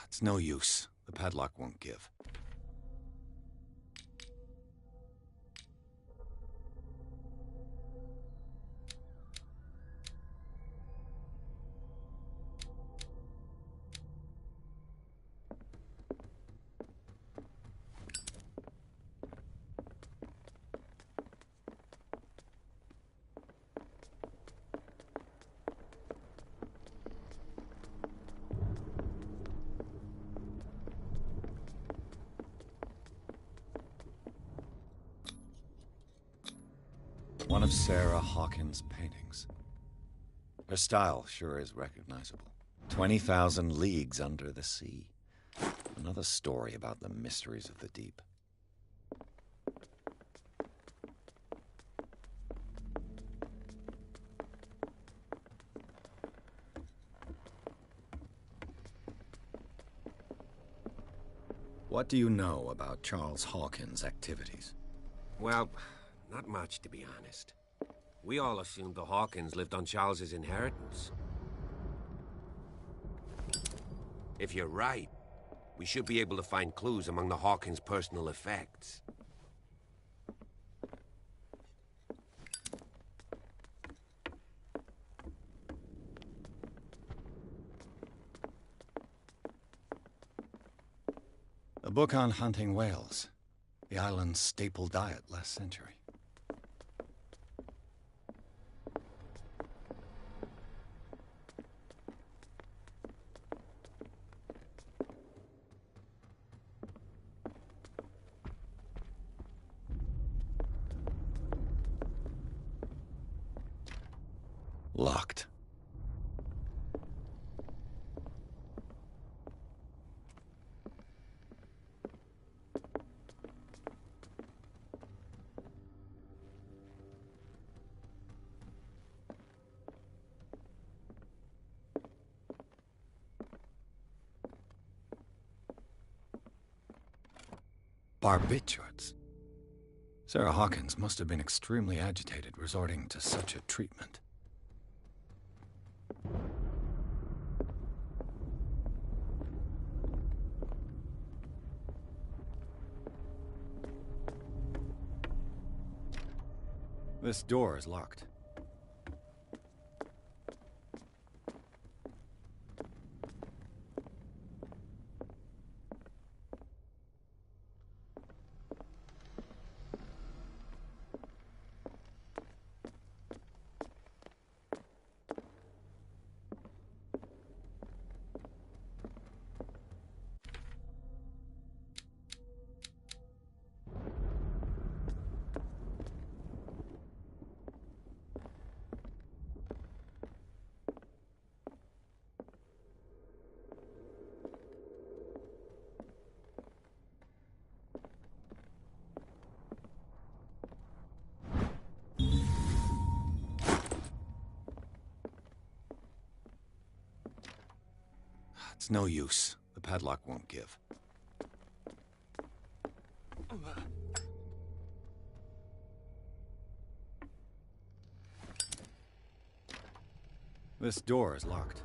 It's no use. The padlock won't give. One of Sarah Hawkins' paintings. Her style sure is recognizable. 20,000 Leagues Under the Sea. Another story about the mysteries of the deep. What do you know about Charles Hawkins' activities? Well, not much, to be honest. We all assumed the Hawkins lived on Charles's inheritance. If you're right, we should be able to find clues among the Hawkins' personal effects. A book on hunting whales. The island's staple diet last century. Locked. Barbiturates. Sarah Hawkins must have been extremely agitated resorting to such a treatment. This door is locked. It's no use. The padlock won't give. This door is locked.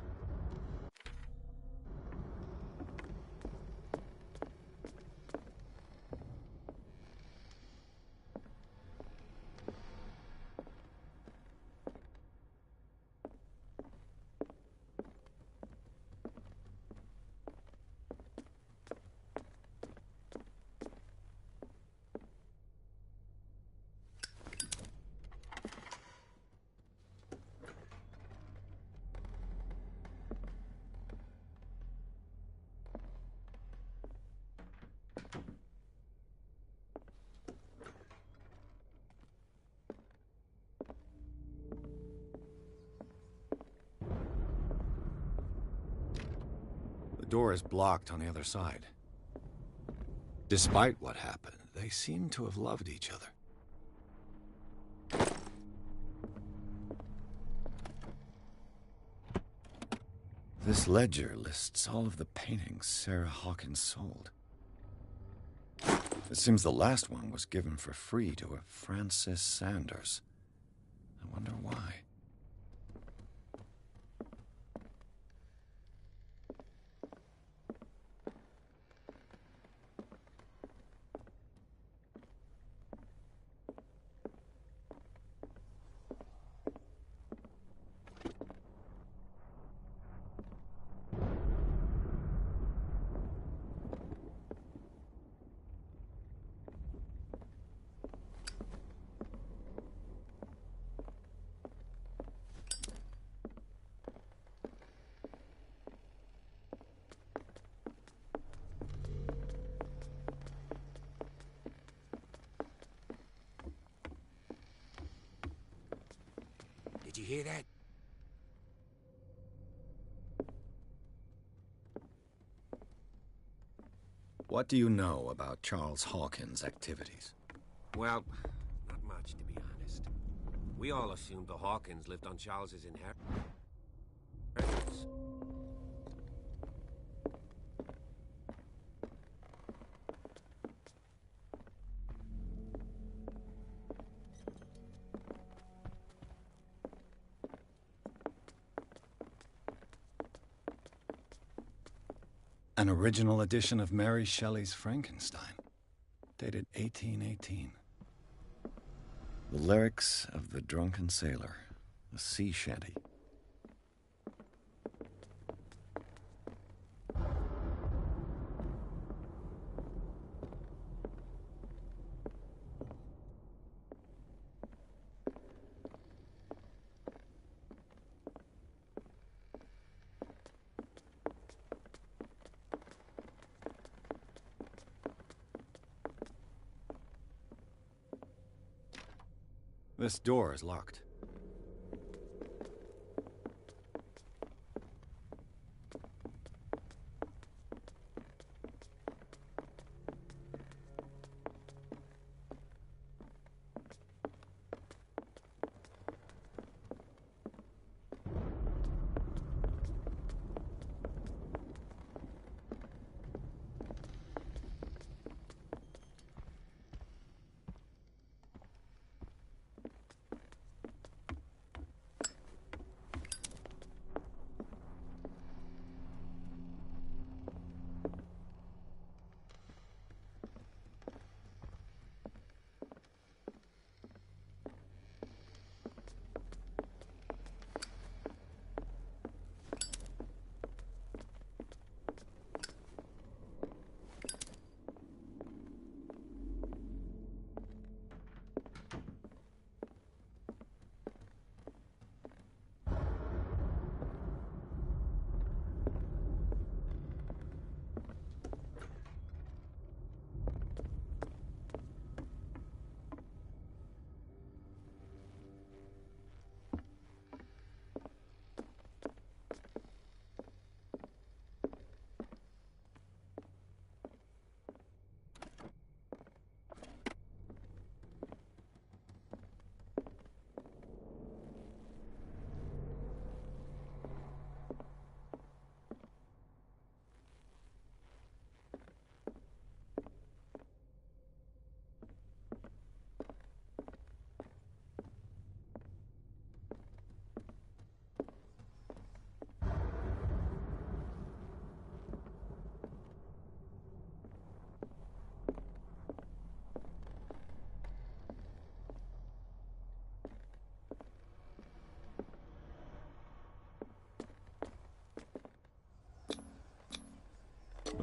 The door is blocked on the other side. Despite what happened, they seem to have loved each other. This ledger lists all of the paintings Sarah Hawkins sold. It seems the last one was given for free to a Francis Sanders. I wonder why. Did you hear that? What do you know about Charles Hawkins' activities? Well, not much, to be honest. We all assumed the Hawkins lived on Charles's inheritance. An original edition of Mary Shelley's Frankenstein, dated 1818. The lyrics of The Drunken Sailor, a sea shanty. This door is locked.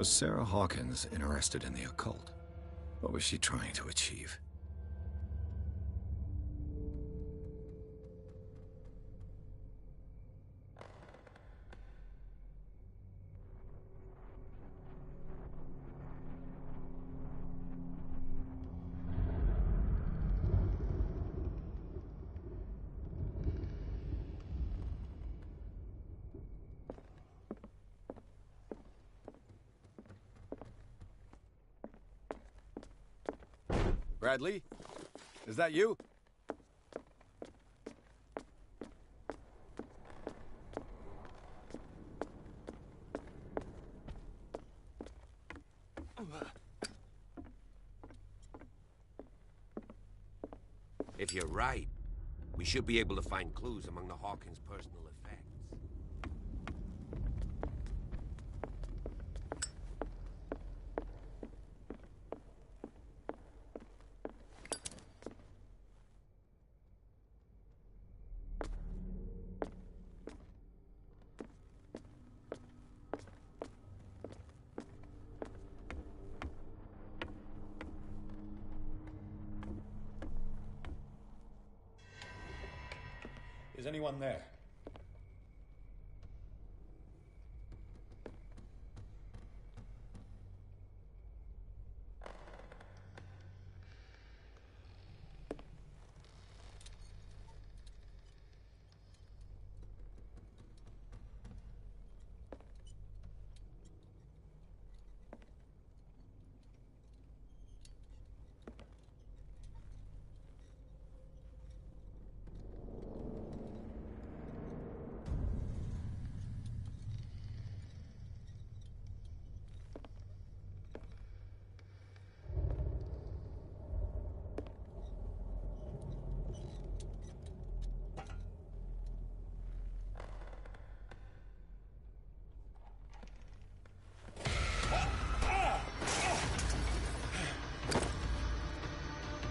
Was Sarah Hawkins interested in the occult? What was she trying to achieve? Bradley? Is that you? If you're right, we should be able to find clues among the Hawkins' personal effects. Is anyone there?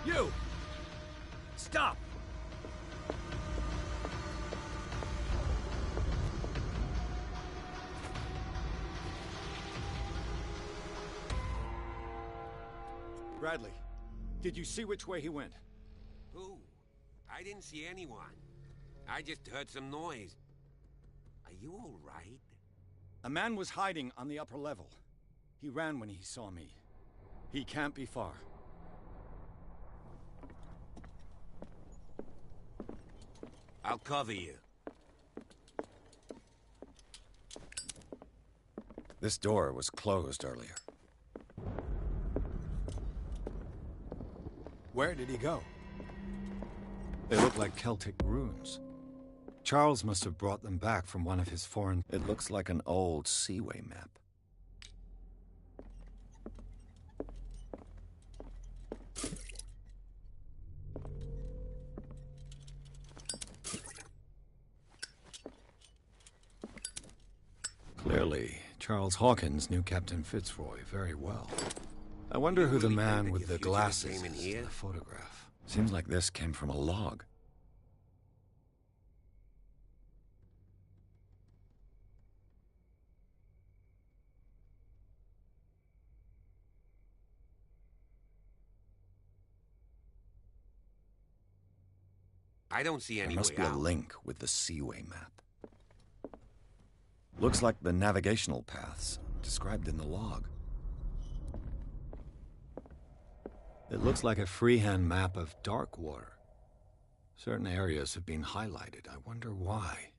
You! Stop! Bradley, did you see which way he went? Who? I didn't see anyone. I just heard some noise. Are you all right? A man was hiding on the upper level. He ran when he saw me. He can't be far. I'll cover you. This door was closed earlier. Where did he go? They look like Celtic runes. Charles must have brought them back from one of his foreign... It looks like an old seaway map. Clearly, Charles Hawkins knew Captain Fitzroy very well. I wonder who the man with the glasses is in the photograph. Seems like this came from a log. I don't see any There must way be a out. link with the Seaway map. Looks like the navigational paths described in the log. It looks like a freehand map of dark water. Certain areas have been highlighted. I wonder why.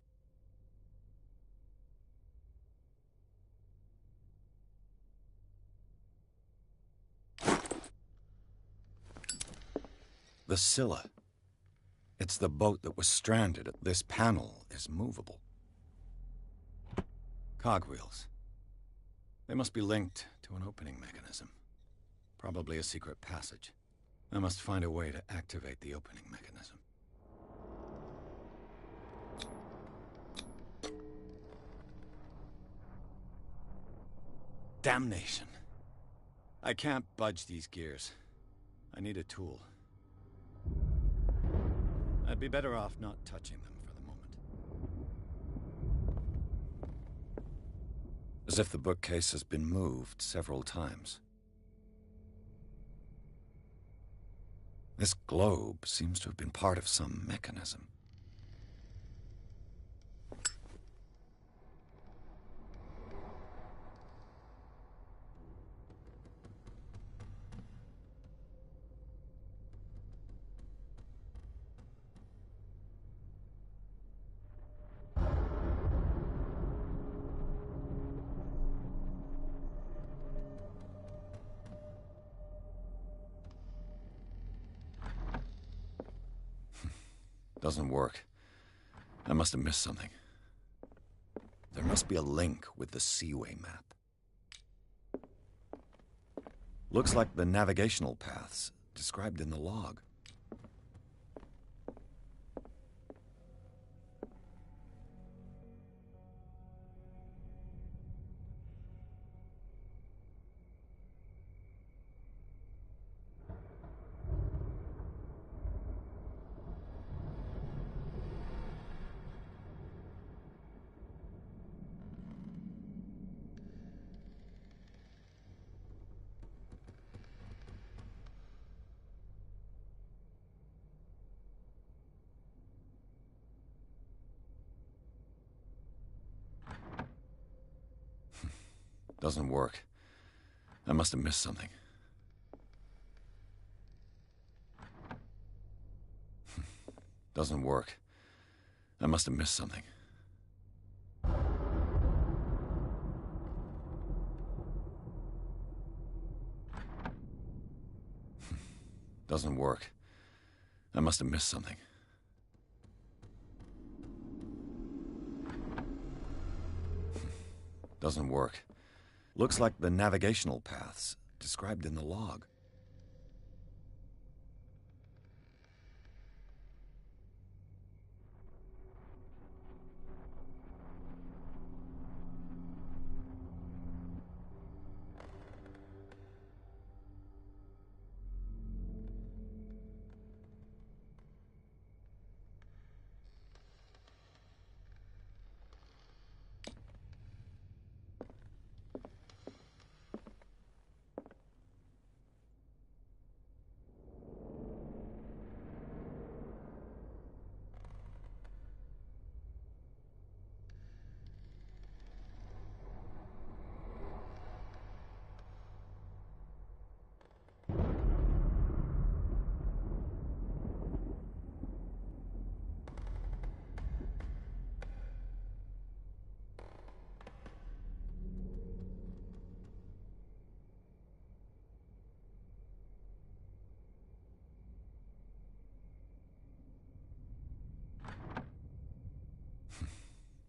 The Scylla. It's the boat that was stranded. This panel is movable. Cogwheels. They must be linked to an opening mechanism. Probably a secret passage. I must find a way to activate the opening mechanism. Damnation. I can't budge these gears. I need a tool. I'd be better off not touching them for the moment. as if the bookcase has been moved several times. This globe seems to have been part of some mechanism. Doesn't work. I must have missed something. There must be a link with the Seaway map. Looks like the navigational paths described in the log. Doesn't work. I must have missed something. Doesn't work. I must have missed something. Doesn't work. I must have missed something. Doesn't work. Looks like the navigational paths described in the log.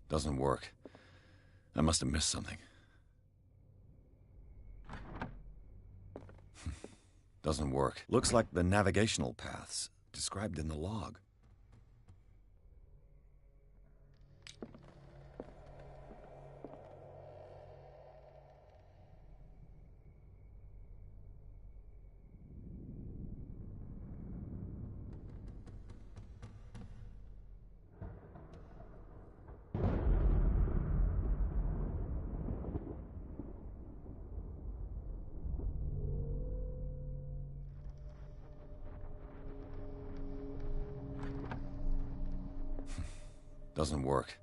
Doesn't work. I must have missed something. Doesn't work. Looks like the navigational paths described in the log. Doesn't work.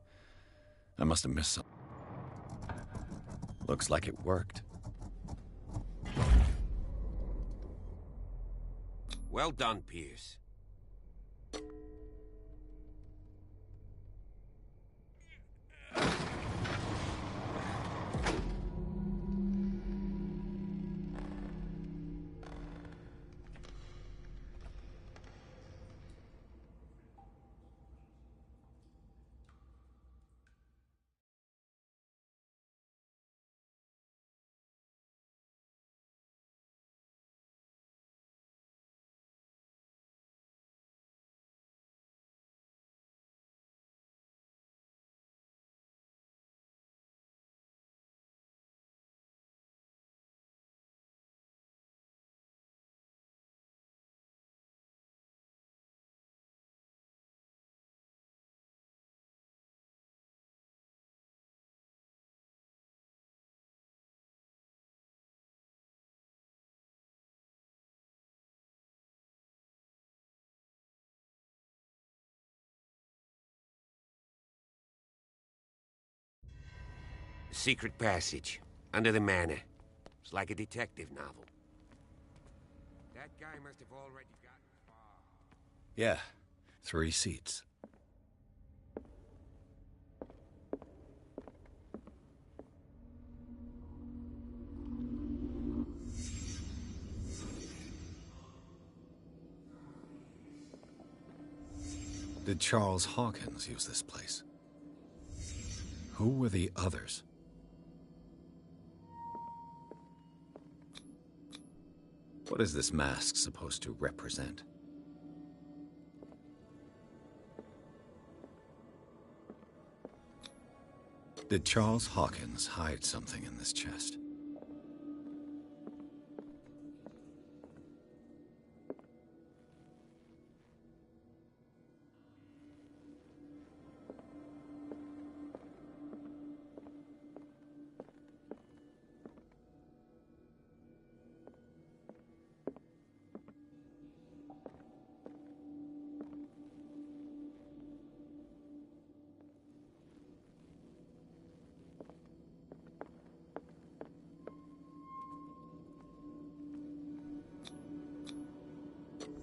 I must have missed something. Looks like it worked. Well done, Pierce. Secret passage, under the manor. It's like a detective novel. That guy must have already gotten far. Yeah, 3 seats. Did Charles Hawkins use this place? Who were the others? What is this mask supposed to represent? Did Charles Hawkins hide something in this chest?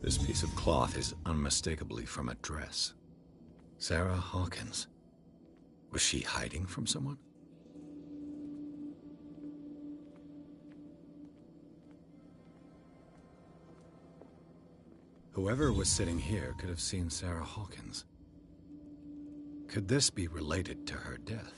This piece of cloth is unmistakably from a dress. Sarah Hawkins. Was she hiding from someone? Whoever was sitting here could have seen Sarah Hawkins. Could this be related to her death?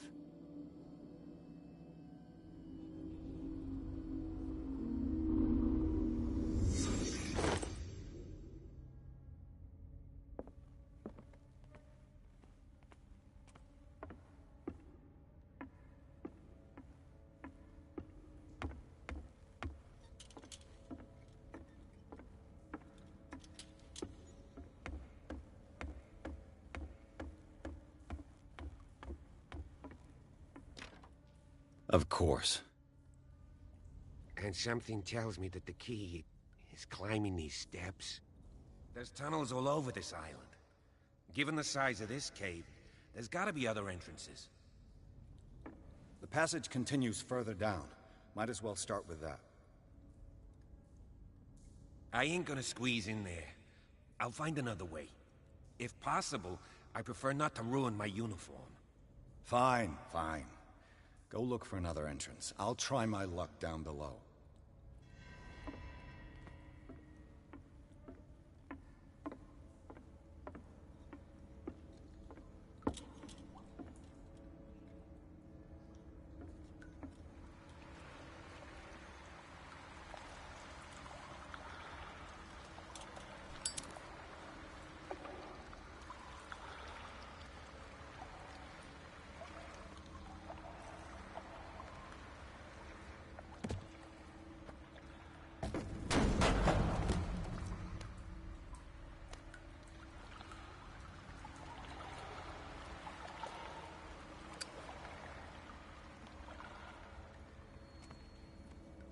Of course. And something tells me that the key is climbing these steps. There's tunnels all over this island. Given the size of this cave, there's gotta be other entrances. The passage continues further down. Might as well start with that. I ain't gonna squeeze in there. I'll find another way. If possible, I prefer not to ruin my uniform. Fine, fine. Go look for another entrance. I'll try my luck down below.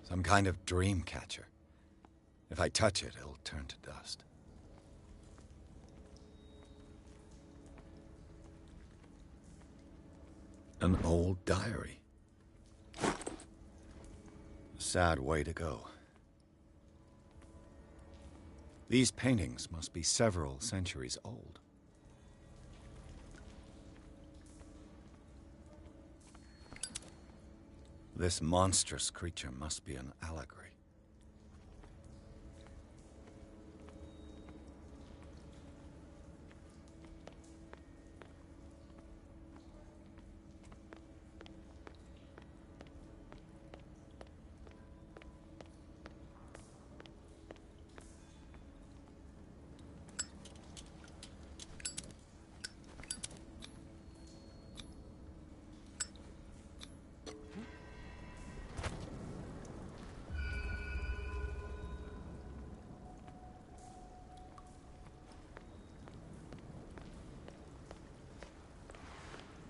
Some kind of dream catcher. If I touch it, it'll turn to dust. An old diary. A sad way to go. These paintings must be several centuries old. This monstrous creature must be an allegory.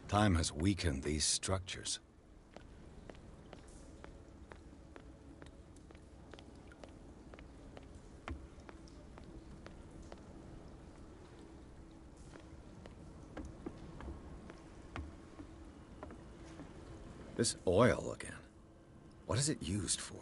Time has weakened these structures. This oil again. What is it used for?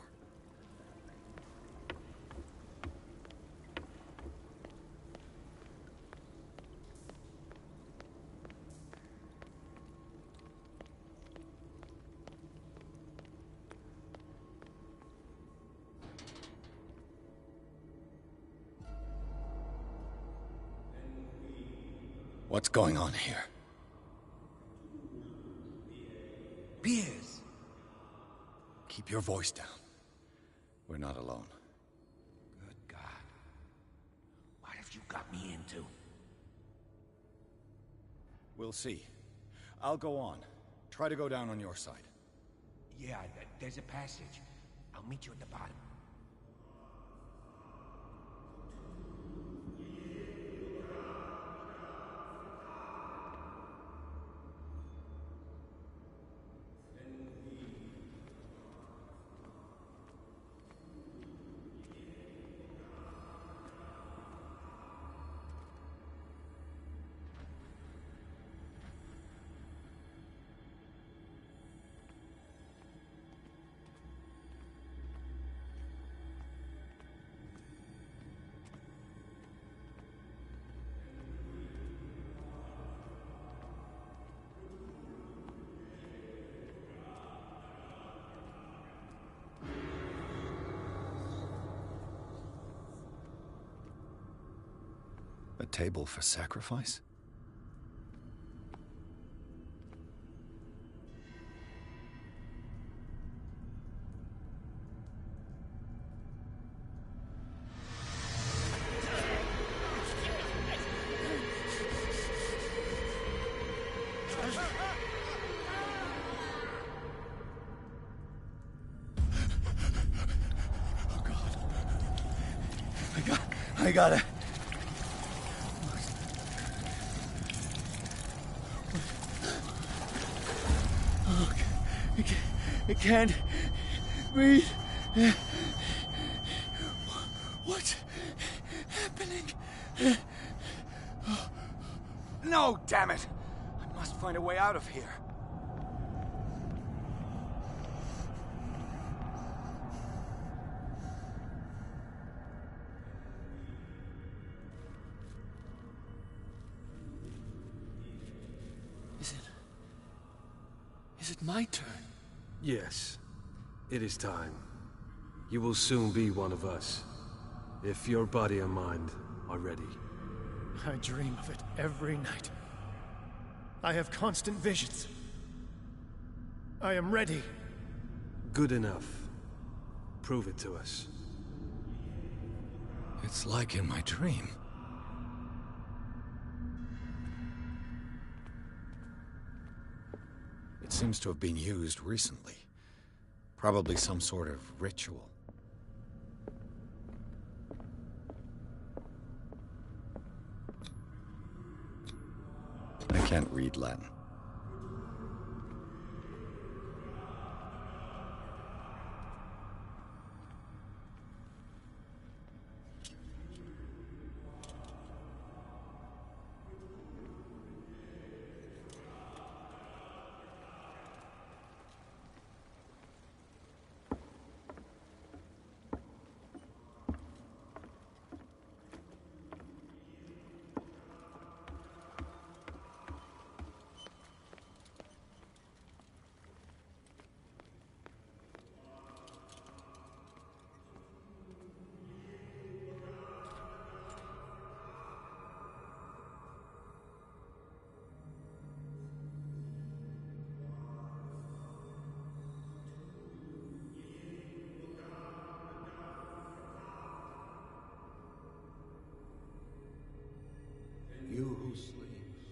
What's going on here? Piers! Keep your voice down. We're not alone. Good God. What have you got me into? We'll see. I'll go on. Try to go down on your side. Yeah, there's a passage. I'll meet you at the bottom. A table for sacrifice? I got it. I can't breathe. What's happening? No, damn it! I must find a way out of here. Is it my turn? Yes. It is time. You will soon be one of us. If your body and mind are ready. I dream of it every night. I have constant visions. I am ready. Good enough. Prove it to us. It's like in my dream. It seems to have been used recently. Probably some sort of ritual. I can't read Latin. You who sleeps,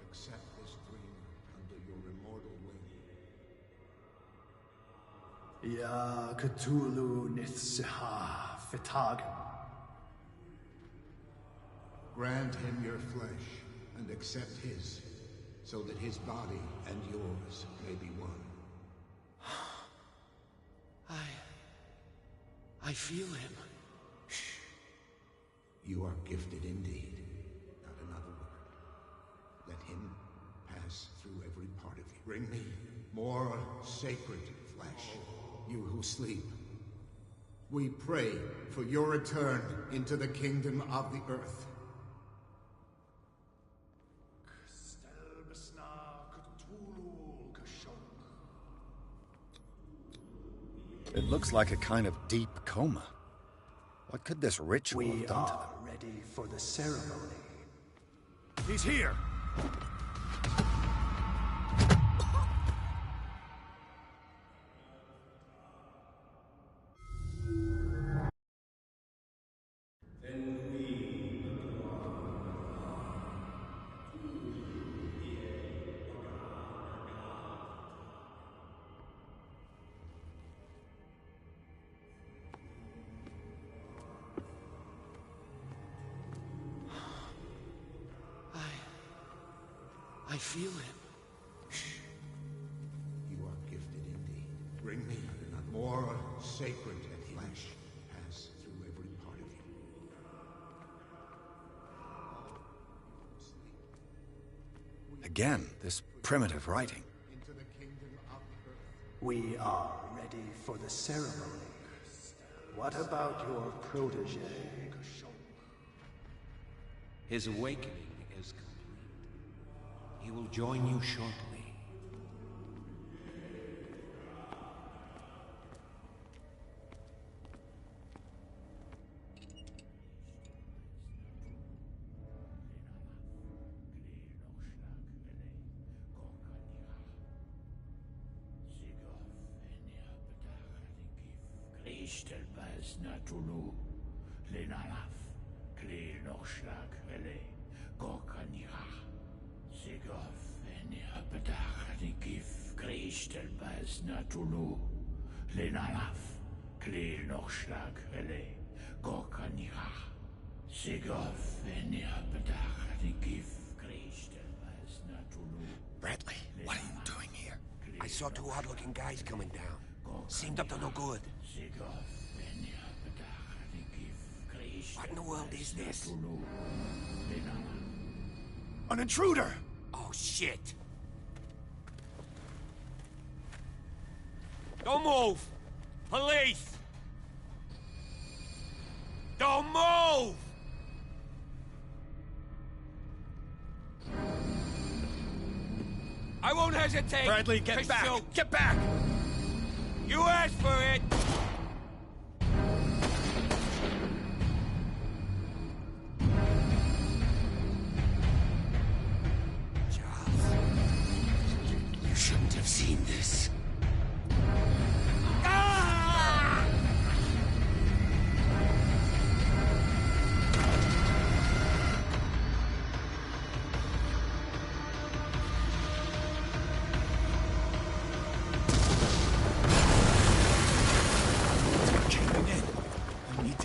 accept this dream under your immortal wing. Ya Cthulhu Nithsiha Fitagam. Grant him your flesh and accept his, so that his body and yours may be one. I feel him. You are gifted indeed. Not another word. Let him pass. pass through every part of you. Bring me more sacred flesh, you who sleep. We pray for your return into the kingdom of the earth. It looks like a kind of deep coma. What could this ritual have done to them? We are ready for the ceremony. He's here! I feel him. You are gifted indeed. Bring me more sacred flesh. Pass through every part of you. Again, this primitive writing. We are ready for the ceremony. What about your protege? His awakening is complete. He will join you shortly. Ishtelbaz Natulu, Lenalaf, Kle Noshlag, Vele, Gorkanira, Sigov, Eniapatach, Nikif, Krishtelbaz Natulu, Lenalaf, Kle Noshlag, Vele, Gorkanira, Sigov, Eniapatach, Nikif, Krishtelbaz Natulu. Bradley, what are you doing here? I saw two odd-looking guys coming down. Seemed up to no good. What in the world is this? An intruder! Oh, shit! Don't move! Police! Don't move! I won't hesitate! Bradley, get back! Shoot. Get back! You asked for it! You shouldn't have seen this.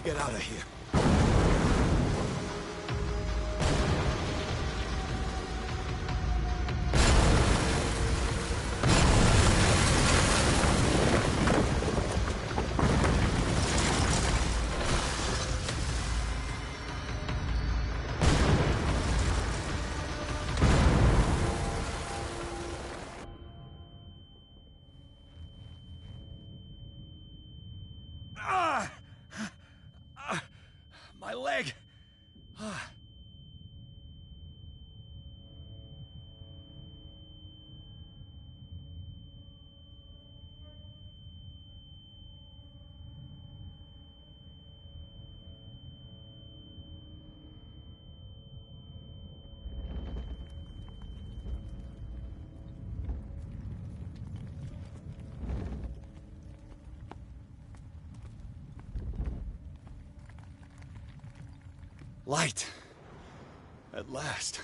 Get out of here. My leg! Light. At last.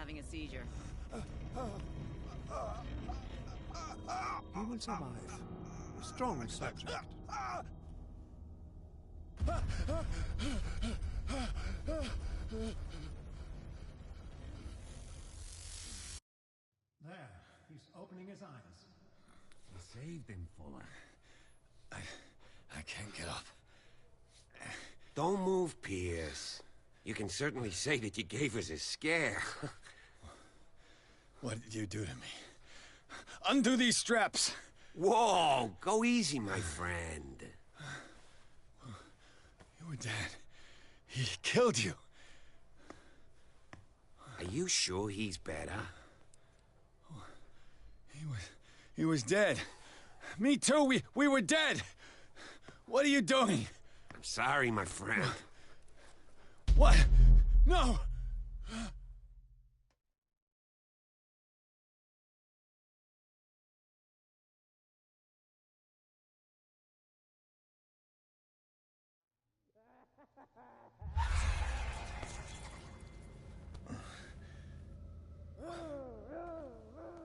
having a seizure. He will survive. A strong subject. There, he's opening his eyes. You saved him, Fuller. I can't get up. Don't move, Pierce. You can certainly say that you gave us a scare. What did you do to me? Undo these straps! Whoa! Go easy, my friend. You were dead. He killed you. Are you sure he's better? He was dead. Me too, we were dead! What are you doing? I'm sorry, my friend. What? No!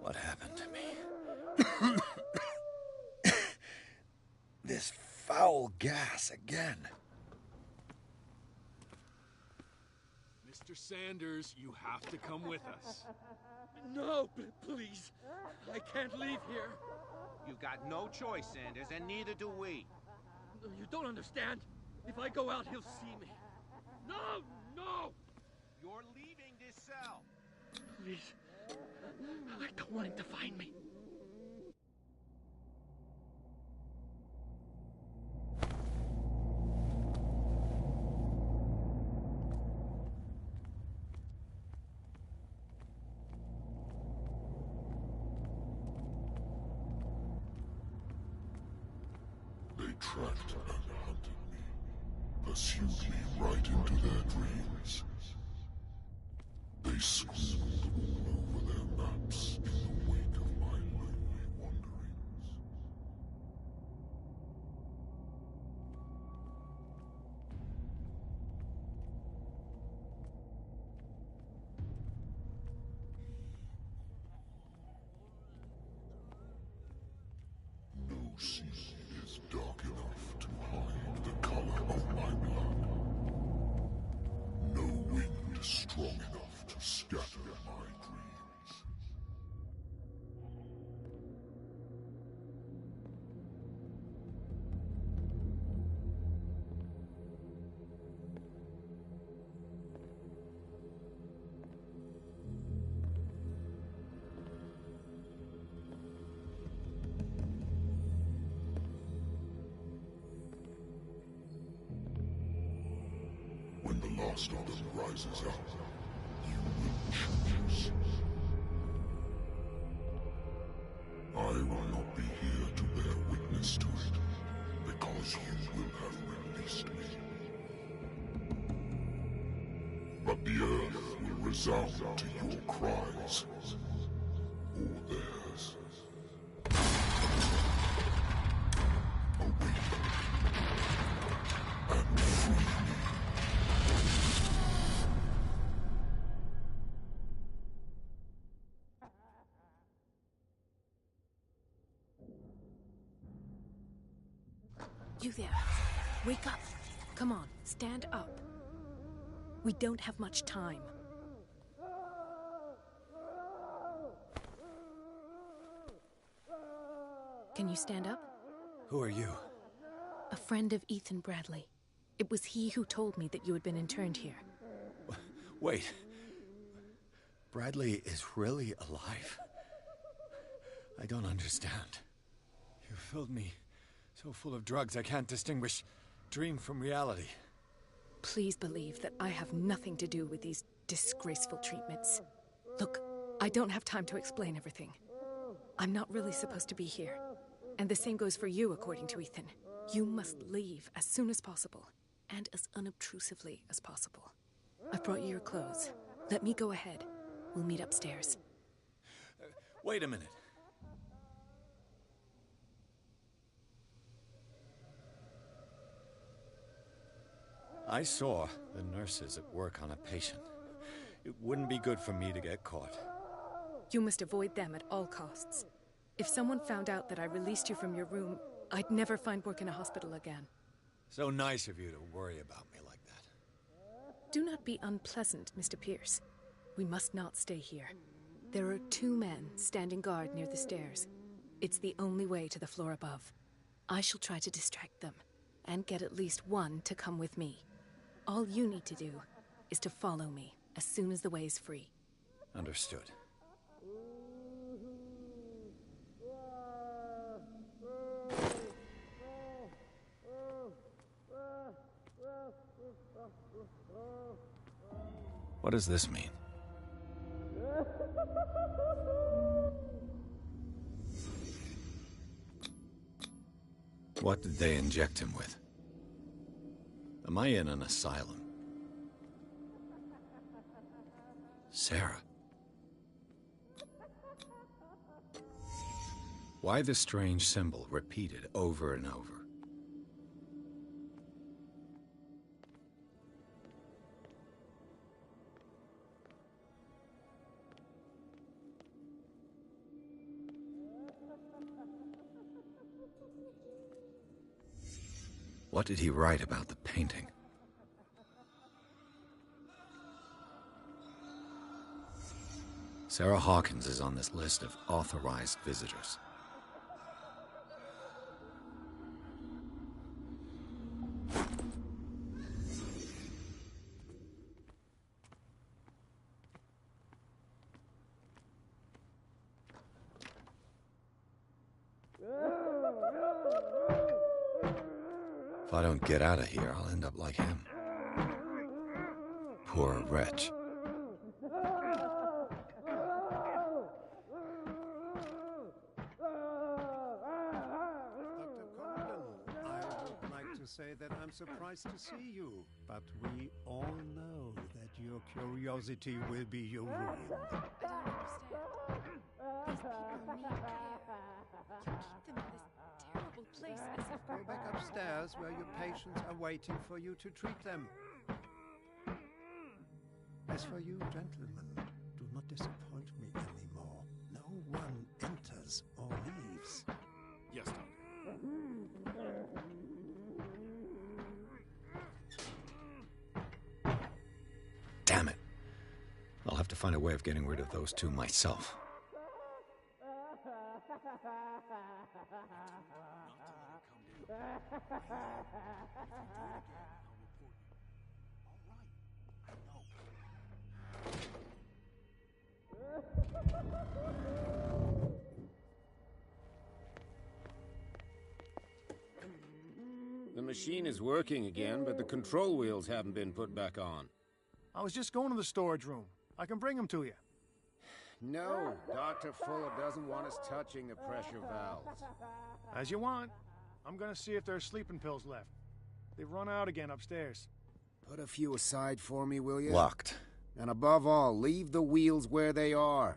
What happened to me? This foul gas again. Mr. Sanders, you have to come with us. No, please. I can't leave here. You've got no choice, Sanders, and neither do we. You don't understand. If I go out, he'll see me. No, no! You're leaving this cell. Please. I don't want him to find me. They tracked and hunted me, pursued me right into their dreams. They scribbled all over their maps in the wake of my lonely wanderings. No sea is dark enough to hide the color of my blood. No wind strong enough to scatter my dreams. When the last of them rises up, you will choose. I will not be here to bear witness to it, because you will have released me. But the earth will resound to your cries, or theirs. Awake and free me. You there. Wake up. Come on, stand up. We don't have much time. Can you stand up? Who are you? A friend of Ethan Bradley. It was he who told me that you had been interned here. Wait. Bradley is really alive? I don't understand. You filled me so full of drugs I can't distinguish dream from reality. Please believe that I have nothing to do with these disgraceful treatments. Look, I don't have time to explain everything. I'm not really supposed to be here. And the same goes for you, according to Ethan. You must leave as soon as possible, and as unobtrusively as possible. I've brought you your clothes. Let me go ahead. We'll meet upstairs. Wait a minute. I saw the nurses at work on a patient. It wouldn't be good for me to get caught. You must avoid them at all costs. If someone found out that I released you from your room, I'd never find work in a hospital again. So nice of you to worry about me like that. Do not be unpleasant, Mr. Pierce. We must not stay here. There are 2 men standing guard near the stairs. It's the only way to the floor above. I shall try to distract them, and get at least one to come with me. All you need to do is to follow me as soon as the way is free. Understood. What does this mean? What did they inject him with? Am I in an asylum? Sarah. Why the strange symbol repeated over and over? What did he write about the painting? Sarah Hawkins is on this list of authorized visitors. If I don't get out of here, I'll end up like him. Poor wretch. Say that I'm surprised to see you, but we all know that your curiosity will be your ruin. I don't understand. These people need care. You keep them in this terrible place as if... Go back upstairs where your patients are waiting for you to treat them. As for you, gentlemen, do not disappoint me anymore. No one enters or leaves. Yes, Doctor. Damn it. I'll have to find a way of getting rid of those 2 myself. The machine is working again, but the control wheels haven't been put back on. I was just going to the storage room. I can bring them to you. No, Dr. Fuller doesn't want us touching the pressure valves. As you want. I'm gonna see if there's sleeping pills left. They've run out again upstairs. Put a few aside for me, will you? Locked. And above all, leave the wheels where they are.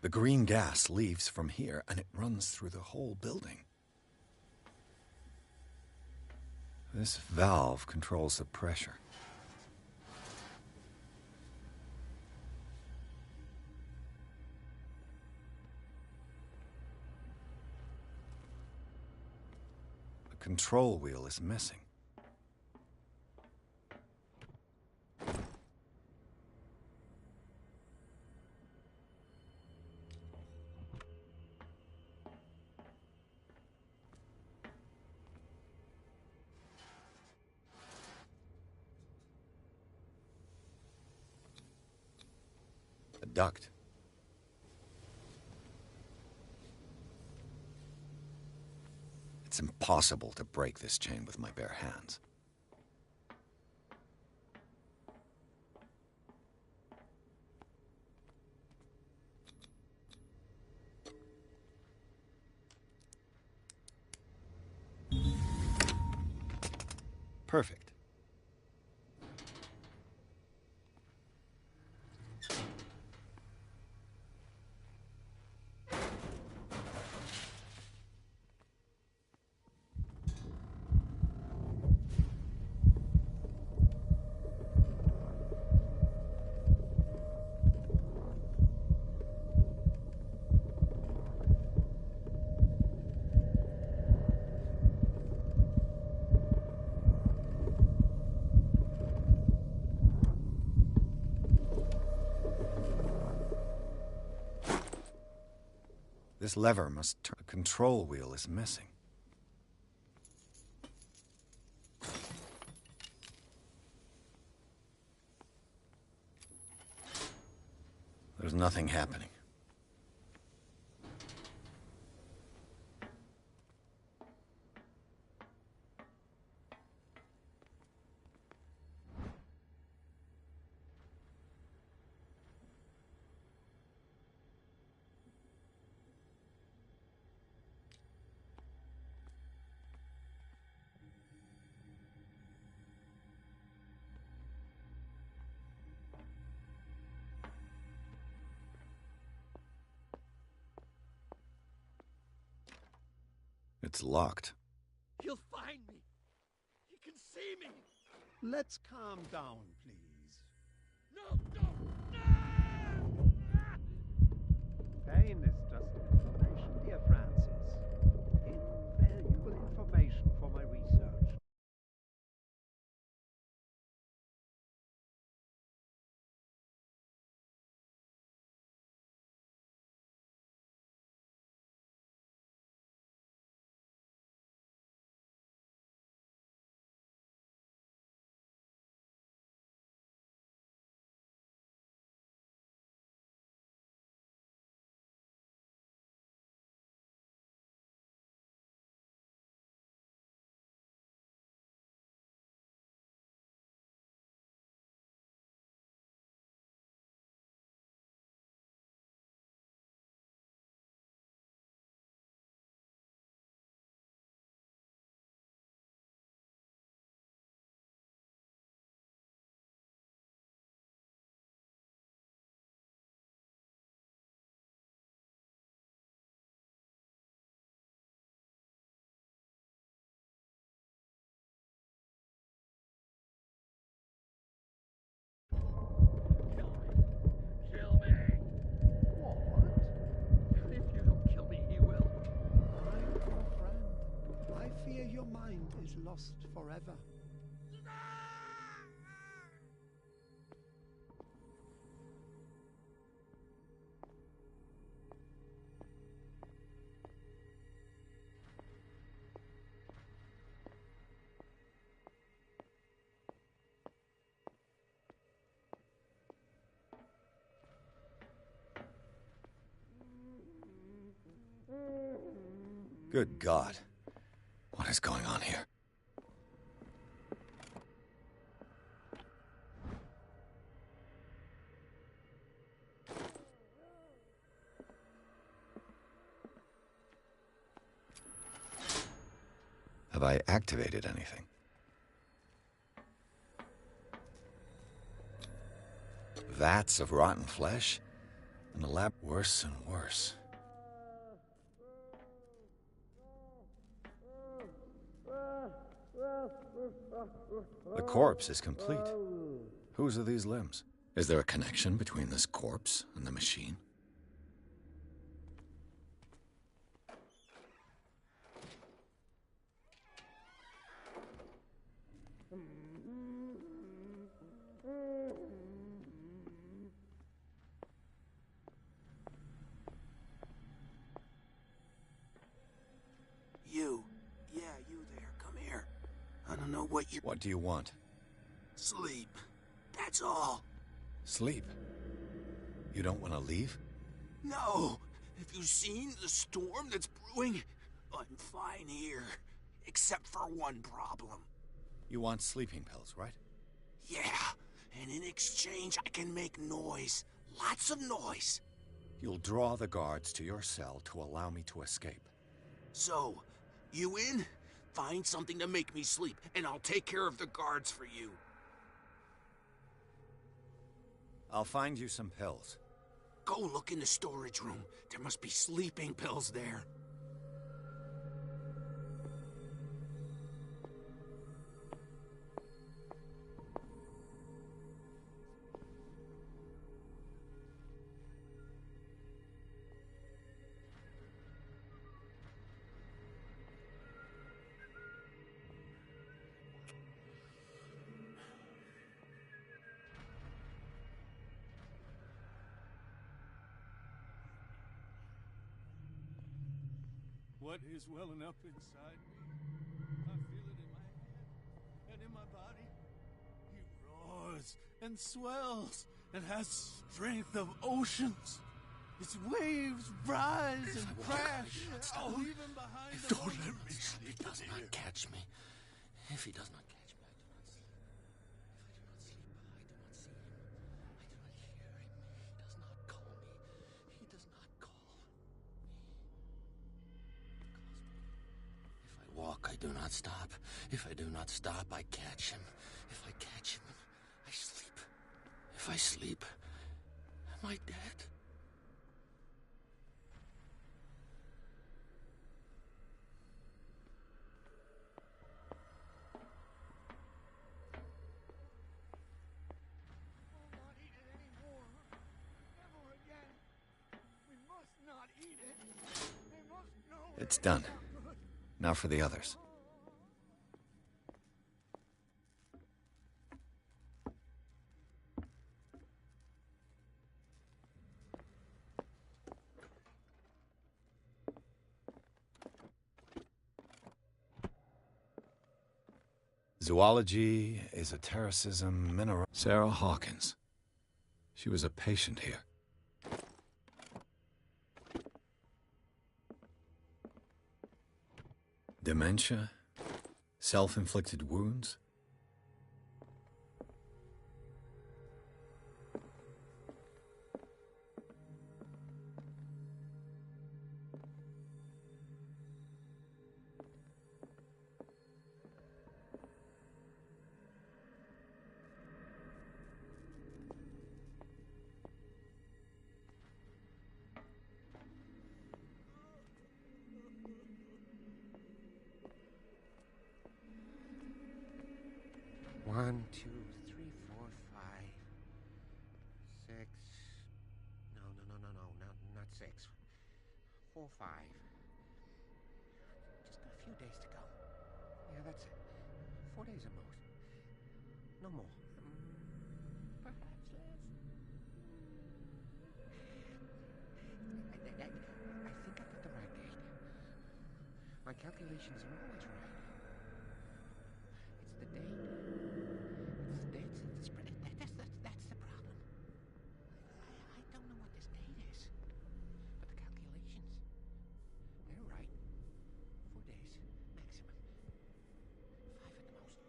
The green gas leaves from here, and it runs through the whole building. This valve controls the pressure. The control wheel is missing. A duct. It's impossible to break this chain with my bare hands. Perfect. This lever must turn. The control wheel is missing. There's nothing happening. It's locked. He'll find me. He can see me. Let's calm down, please. No, no, Pain is just information, dear Francis. Invaluable information for my research. kill me. What? If you don't kill me, he will. I'm your friend. I fear your mind is lost forever. Good God. What is going on here? Have I activated anything? Vats of rotten flesh? And the lab worse and worse. The corpse is complete. Whose are these limbs? Is there a connection between this corpse and the machine? You. Yeah, you there. Come here. I don't know what you... What do you want? Sleep. That's all. Sleep? You don't want to leave? No. Have you seen the storm that's brewing? I'm fine here. Except for one problem. You want sleeping pills, right? Yeah. And in exchange, I can make noise. Lots of noise. You'll draw the guards to your cell to allow me to escape. So, you in? Find something to make me sleep, and I'll take care of the guards for you. I'll find you some pills. Go look in the storage room. There must be sleeping pills there. What is welling up inside me? I feel it in my head and in my body. He roars and swells and has strength of oceans. Its waves rise and crash. I'll leave him behind. Don't let me sleep. He does not catch me. If he does not catch me, I do not sleep. If I do not sleep, I do not see him. I do not hear him. He does not call me. If I walk, I do not stop. If I do not stop, I catch him. If I catch him, I sleep. If I sleep, am I dead? It's done. Now for the others. Zoology, esotericism, mineral... Sarah Hawkins. She was a patient here. Dementia? Self-inflicted wounds? One, two, three, four, five, six. No, not six. 4, 5. Just a few days to go. Yeah, that's it. 4 days at most. No more. Perhaps less. I think I got the right date. My calculations are always right. It's the date. That's the problem. I don't know what this date is, but the calculations, they're right. 4 days, maximum. 5 at the most.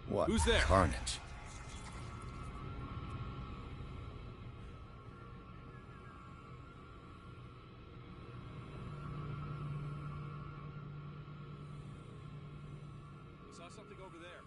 What Who's there? carnage. I saw something over there.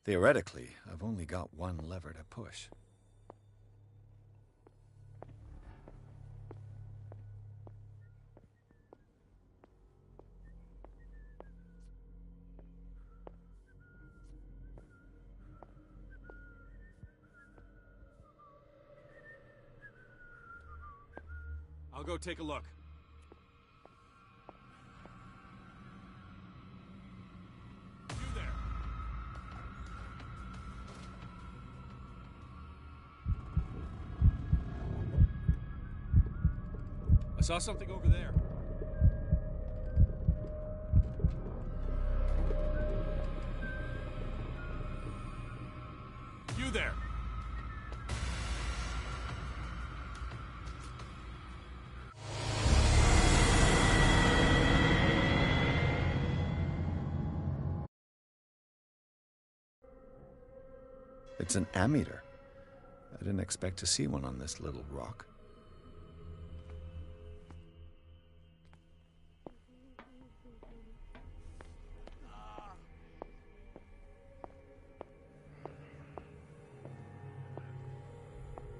Theoretically, I've only got one lever to push. I'll go take a look. You there. I saw something over there. You there. It's an ammeter. I didn't expect to see one on this little rock.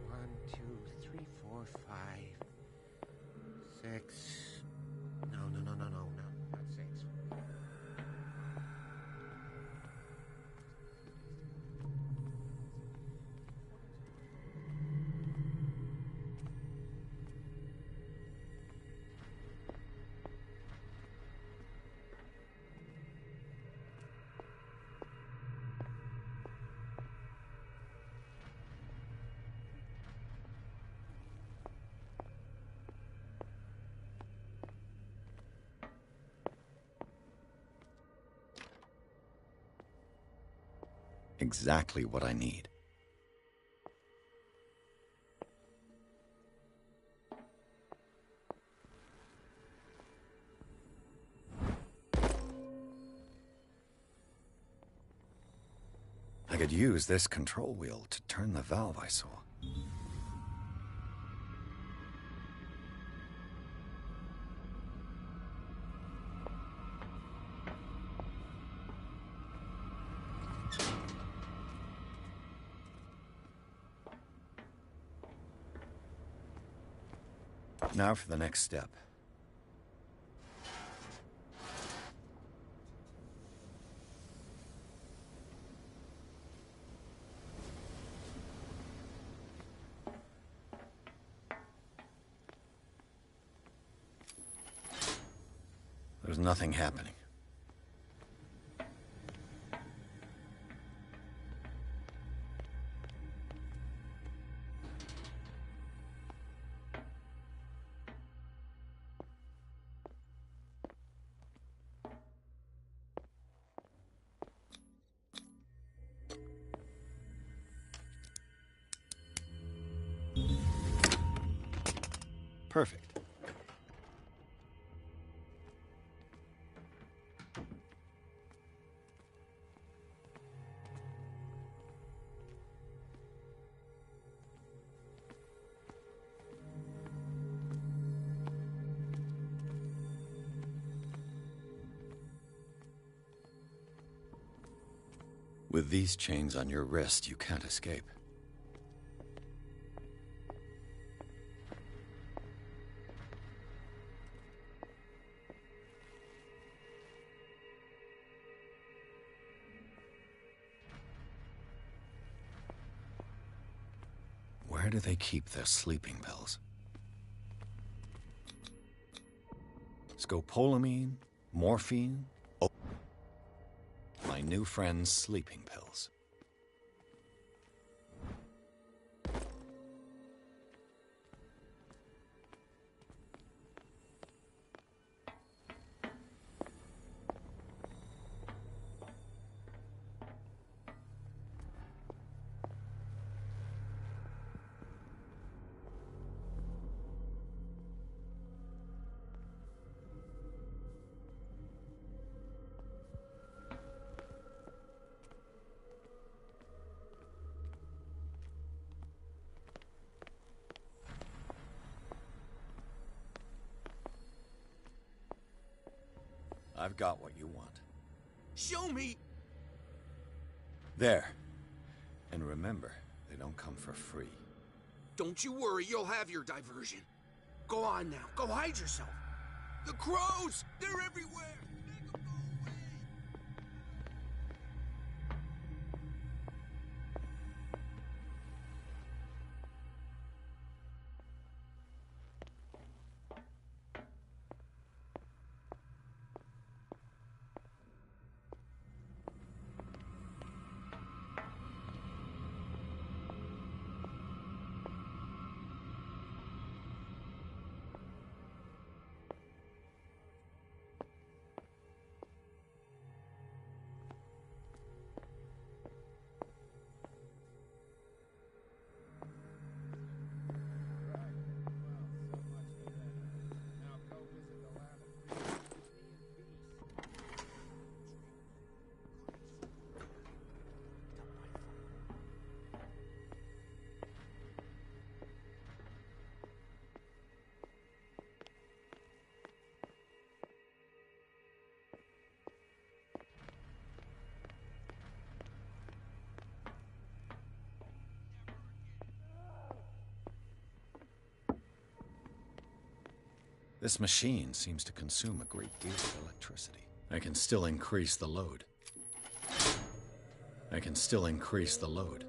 One, two, three, four, 5, 6. No, not 6. Exactly what I need. I could use this control wheel to turn the valve I saw. Now for the next step. There's nothing happening. Perfect. With these chains on your wrist, you can't escape. Where do they keep their sleeping pills? Scopolamine, morphine, my new friend's sleeping pills. I've got what you want. Show me! There. And remember, they don't come for free. Don't you worry, you'll have your diversion. Go on now, go hide yourself. The crows! They're everywhere! This machine seems to consume a great deal of electricity. I can still increase the load. I can still increase the load.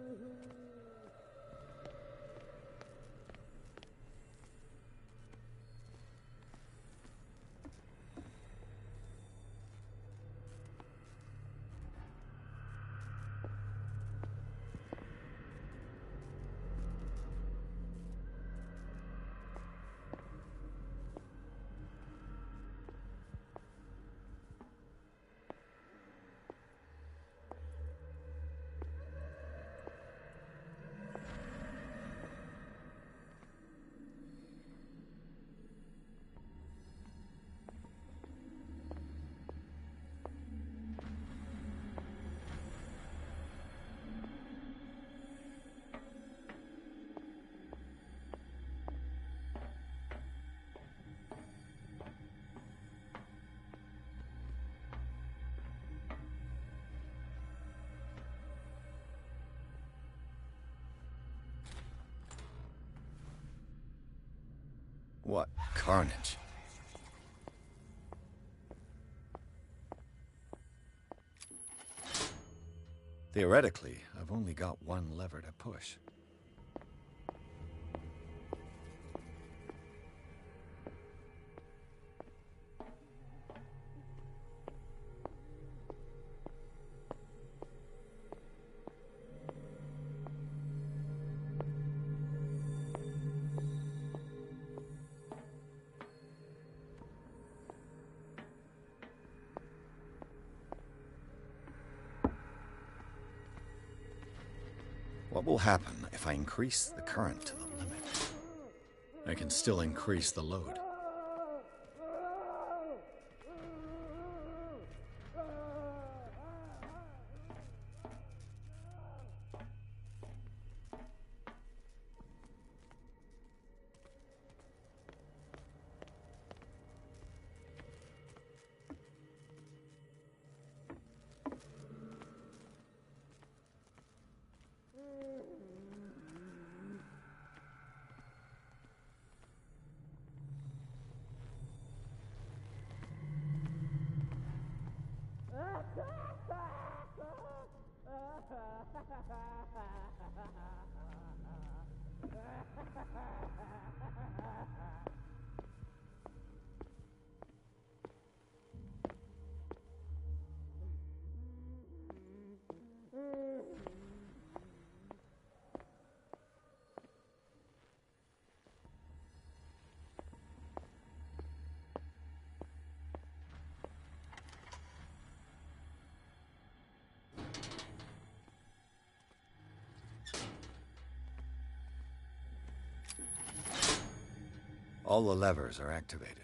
What carnage. Theoretically, I've only got one lever to push. What will happen if I increase the current to the limit? I can still increase the load. All the levers are activated.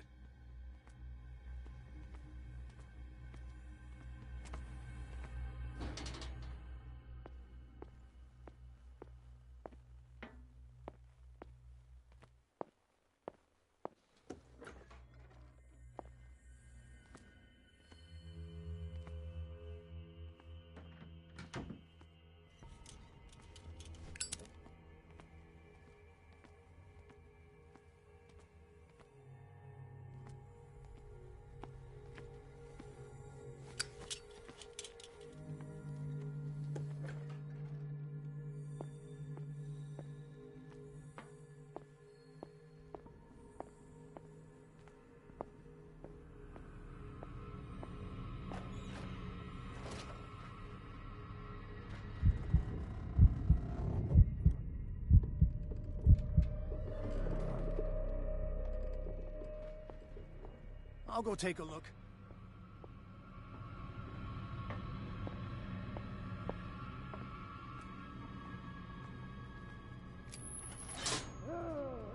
I'll go take a look.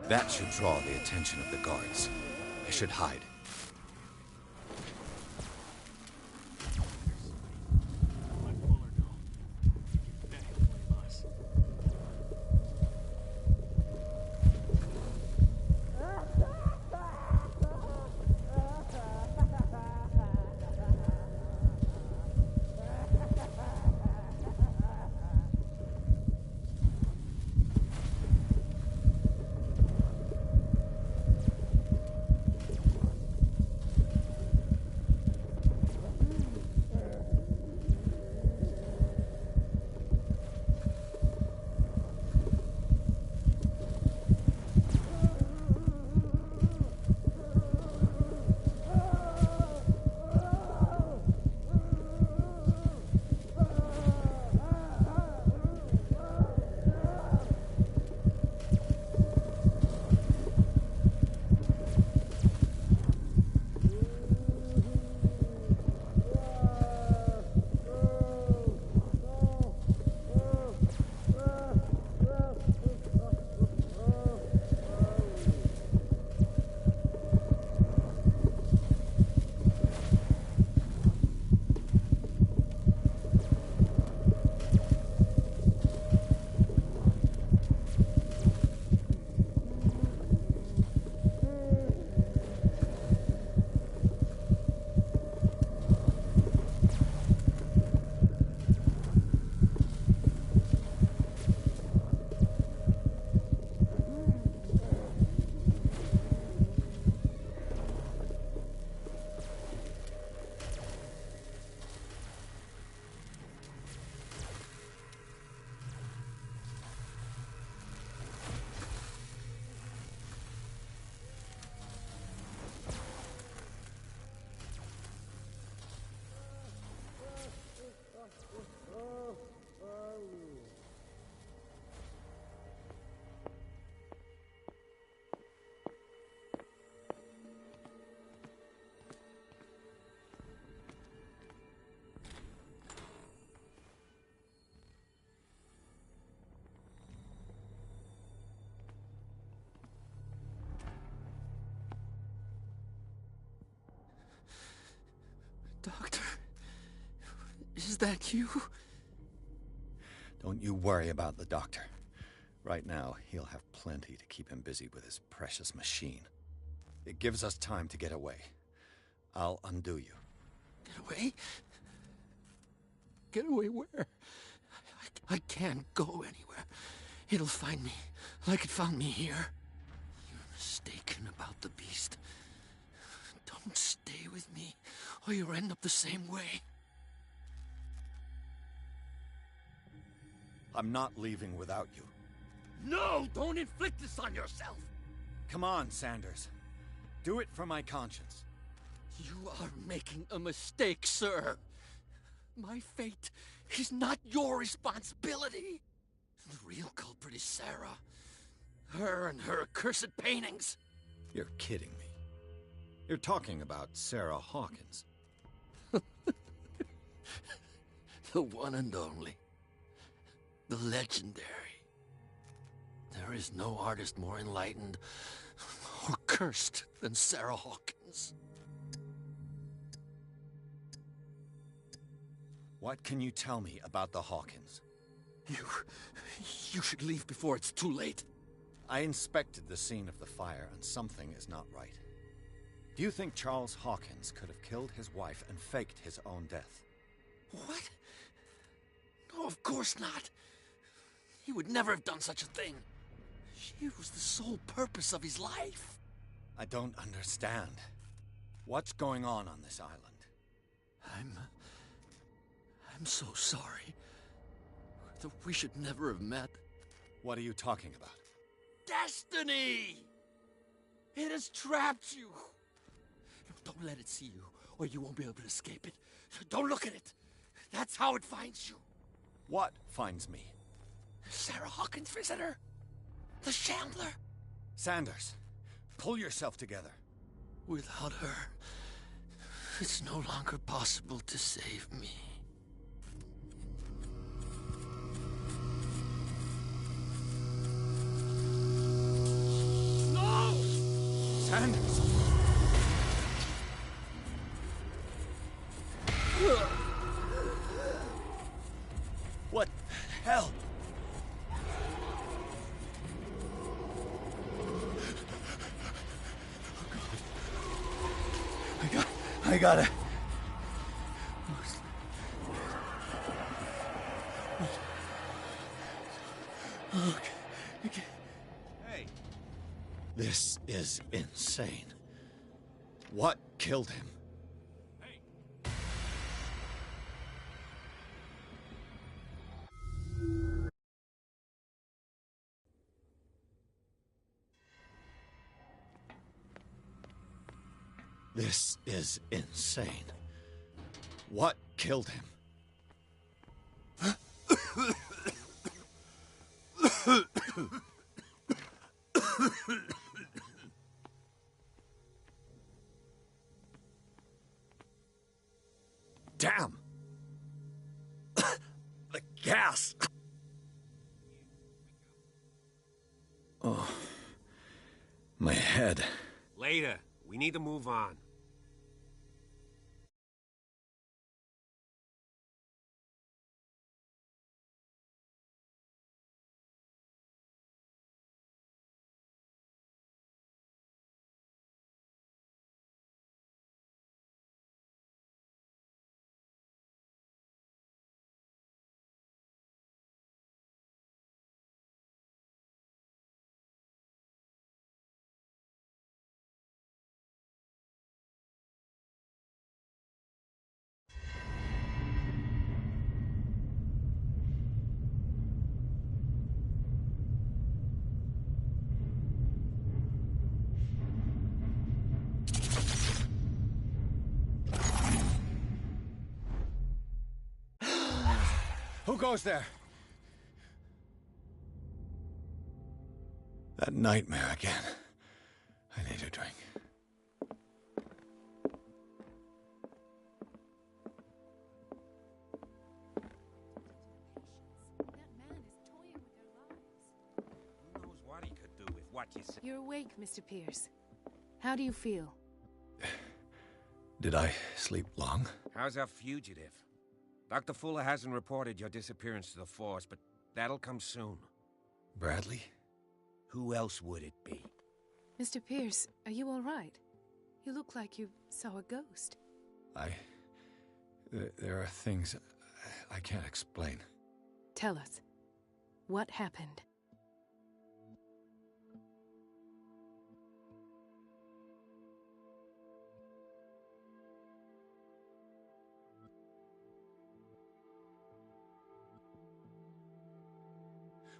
That should draw the attention of the guards. I should hide. Doctor, is that you? Don't you worry about the doctor. Right now, he'll have plenty to keep him busy with his precious machine. It gives us time to get away. I'll undo you. Get away? Get away where? I can't go anywhere. It'll find me, like it found me here. You're mistaken about the beast. Don't stay with me, or you'll end up the same way. I'm not leaving without you. No! Don't inflict this on yourself! Come on, Sanders. Do it for my conscience. You are making a mistake, sir. My fate is not your responsibility. The real culprit is Sarah. Her and her accursed paintings. You're kidding me. You're talking about Sarah Hawkins. The one and only. The legendary. There is no artist more enlightened or cursed than Sarah Hawkins. What can you tell me about the Hawkins? You should leave before it's too late. I inspected the scene of the fire, and something is not right. Do you think Charles Hawkins could have killed his wife and faked his own death? What? No, of course not. He would never have done such a thing. She was the sole purpose of his life. I don't understand. What's going on this island? I'm so sorry. We should never have met. What are you talking about? Destiny! It has trapped you. Don't let it see you, or you won't be able to escape it. Don't look at it. That's how it finds you. What finds me? Sarah Hawkins' visitor. The Shambler. Sanders, pull yourself together. Without her, It's no longer possible to save me. No! Sanders! What the hell? I gotta... Okay. Hey. This is insane. What killed him? This is insane. What killed him? Damn! The gas! Oh. My head. Later. We need to move on. Who goes there? That nightmare again. I need a drink. Who knows what he could do with what you said? You're awake, Mr. Pierce. How do you feel? Did I sleep long? How's our fugitive? Dr. Fuller hasn't reported your disappearance to the force, but that'll come soon. Bradley? Who else would it be? Mr. Pierce, are you all right? You look like you saw a ghost. There are things I can't explain. Tell us. What happened?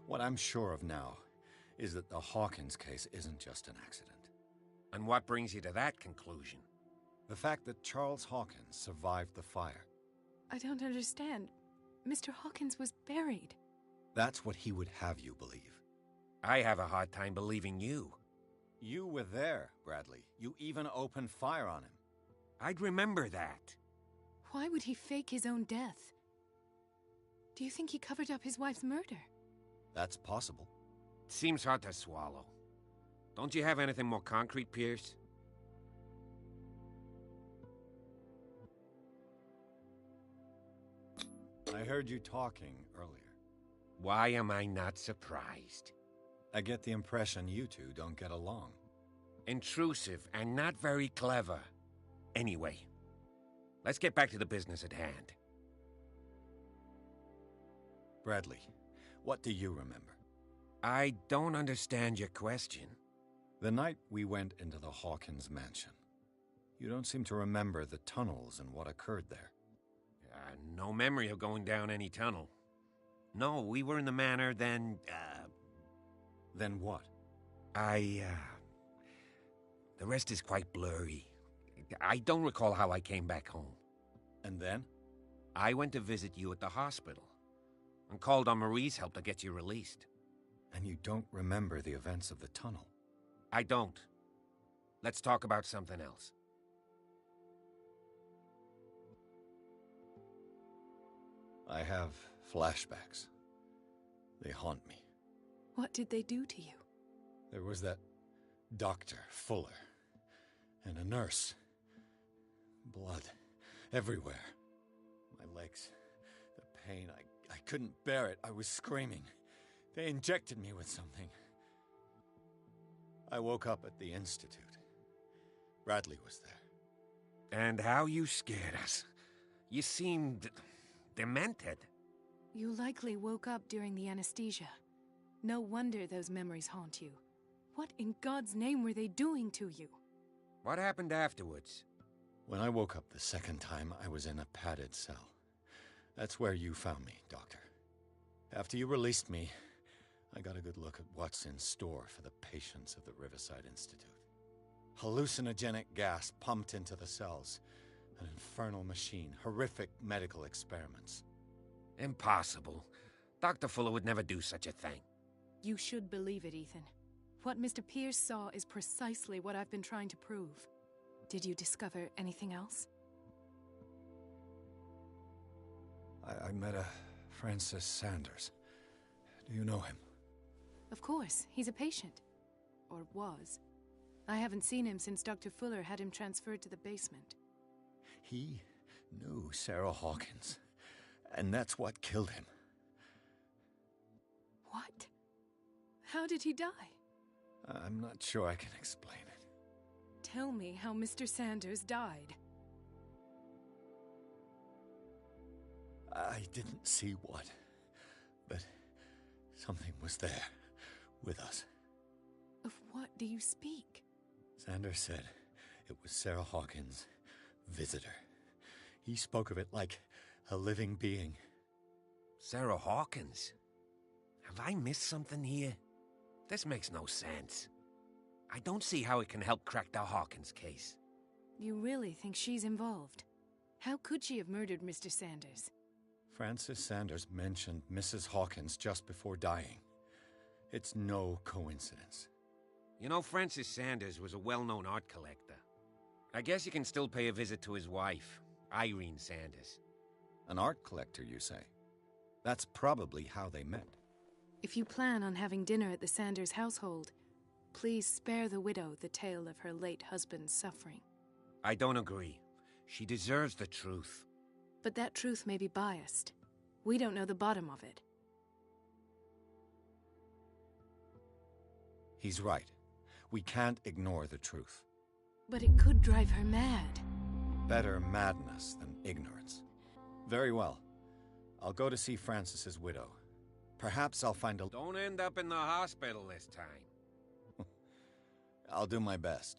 What I'm sure of now is that the Hawkins case isn't just an accident. And what brings you to that conclusion? The fact that Charles Hawkins survived the fire. I don't understand. Mr. Hawkins was buried. That's what he would have you believe. I have a hard time believing you. You were there, Bradley. You even opened fire on him. I'd remember that. Why would he fake his own death? Do you think he covered up his wife's murder? That's possible. Seems hard to swallow. Don't you have anything more concrete, Pierce? I heard you talking earlier. Why am I not surprised? I get the impression you two don't get along. Intrusive and not very clever. Anyway, let's get back to the business at hand. Bradley, what do you remember? I don't understand your question. The night we went into the Hawkins mansion. You don't seem to remember the tunnels and what occurred there. No memory of going down any tunnel. No, we were in the manor, then, Then what? The rest is quite blurry. I don't recall how I came back home. And then? I went to visit you at the hospital, and called on Marie's help to get you released. And you don't remember the events of the tunnel? I don't. Let's talk about something else. I have flashbacks. They haunt me. What did they do to you? There was that Dr. Fuller, and a nurse. Blood everywhere. My legs, the pain, I couldn't bear it. I was screaming. They injected me with something. I woke up at the Institute. Bradley was there. And how you scared us. You seemed demented. You likely woke up during the anesthesia. No wonder those memories haunt you. What in God's name were they doing to you? What happened afterwards? When I woke up the second time, I was in a padded cell. That's where you found me, Doctor. After you released me, I got a good look at what's in store for the patients of the Riverside Institute. Hallucinogenic gas pumped into the cells. An infernal machine. Horrific medical experiments. Impossible. Dr. Fuller would never do such a thing. You should believe it, Ethan. What Mr. Pierce saw is precisely what I've been trying to prove. Did you discover anything else? I met a Francis Sanders. Do you know him? Of course. He's a patient. Or was. I haven't seen him since Dr. Fuller had him transferred to the basement. He knew Sarah Hawkins. And that's what killed him. What? How did he die? I'm not sure I can explain it. Tell me how Mr. Sanders died. I didn't see what, but something was there with us. Of what do you speak? Sanders said it was Sarah Hawkins' visitor. He spoke of it like a living being. Sarah Hawkins? Have I missed something here? This makes no sense. I don't see how it can help crack the Hawkins case. You really think she's involved? How could she have murdered Mr. Sanders? Francis Sanders mentioned Mrs. Hawkins just before dying. It's no coincidence. You know, Francis Sanders was a well-known art collector. I guess you can still pay a visit to his wife, Irene Sanders. An art collector, you say? That's probably how they met. If you plan on having dinner at the Sanders household, please spare the widow the tale of her late husband's suffering. I don't agree. She deserves the truth. But that truth may be biased. We don't know the bottom of it. He's right. We can't ignore the truth. But it could drive her mad. Better madness than ignorance. Very well. I'll go to see Francis's widow. Perhaps I'll find a... Don't end up in the hospital this time. I'll do my best.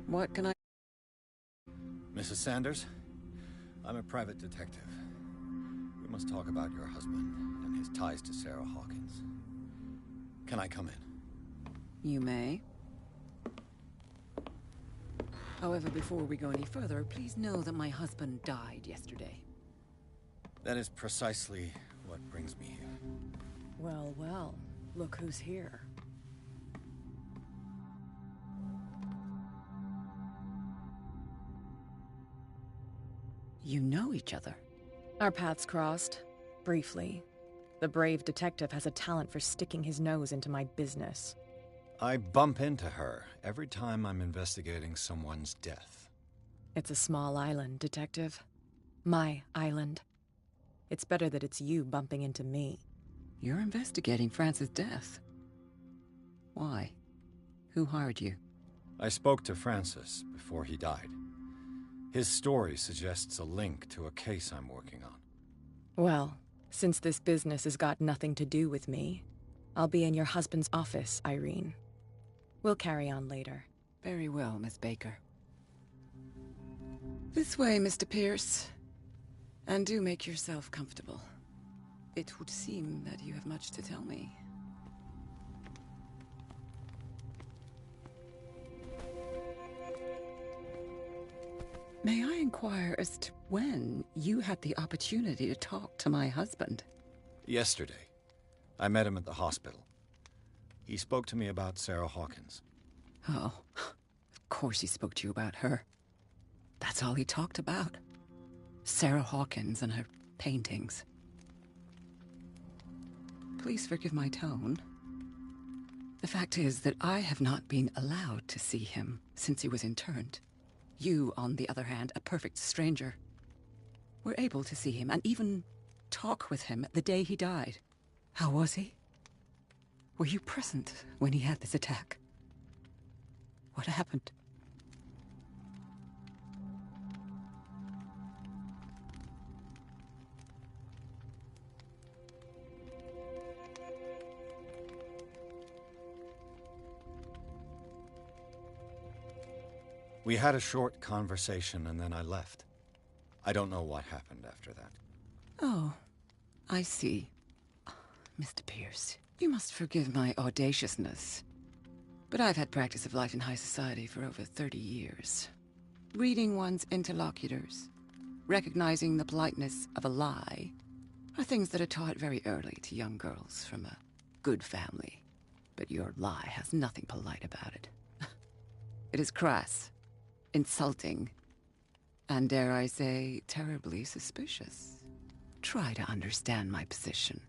What can I... Mrs. Sanders, I'm a private detective. We must talk about your husband and his his ties to Sarah Hawkins. Can I come in? You may. However, before we go any further, please know that my husband died yesterday. That is precisely what brings me here. Well, well, look who's here. You know each other? Our paths crossed, briefly. The brave detective has a talent for sticking his nose into my business. I bump into her every time I'm investigating someone's death. It's a small island, Detective. My island. It's better that it's you bumping into me. You're investigating Francis' death. Why? Who hired you? I spoke to Francis before he died. His story suggests a link to a case I'm working on. Well, since this business has got nothing to do with me, I'll be in your husband's office, Irene. We'll carry on later. Very well, Miss Baker. This way, Mr. Pierce. And do make yourself comfortable. It would seem that you have much to tell me. May I inquire as to when you had the opportunity to talk to my husband? Yesterday. I met him at the hospital. He spoke to me about Sarah Hawkins. Oh, of course he spoke to you about her. That's all he talked about. Sarah Hawkins and her paintings. Please forgive my tone. The fact is that I have not been allowed to see him since he was interned. You, on the other hand, a perfect stranger, were able to see him and even talk with him the day he died. How was he? Were you present when he had this attack? What happened? We had a short conversation and then I left. I don't know what happened after that. Oh, I see. Mr. Pierce, you must forgive my audaciousness. But I've had practice of life in high society for over 30 years. Reading one's interlocutors, recognizing the politeness of a lie, are things that are taught very early to young girls from a good family. But your lie has nothing polite about it. It is crass, insulting, and dare I say, terribly suspicious. Try to understand my position.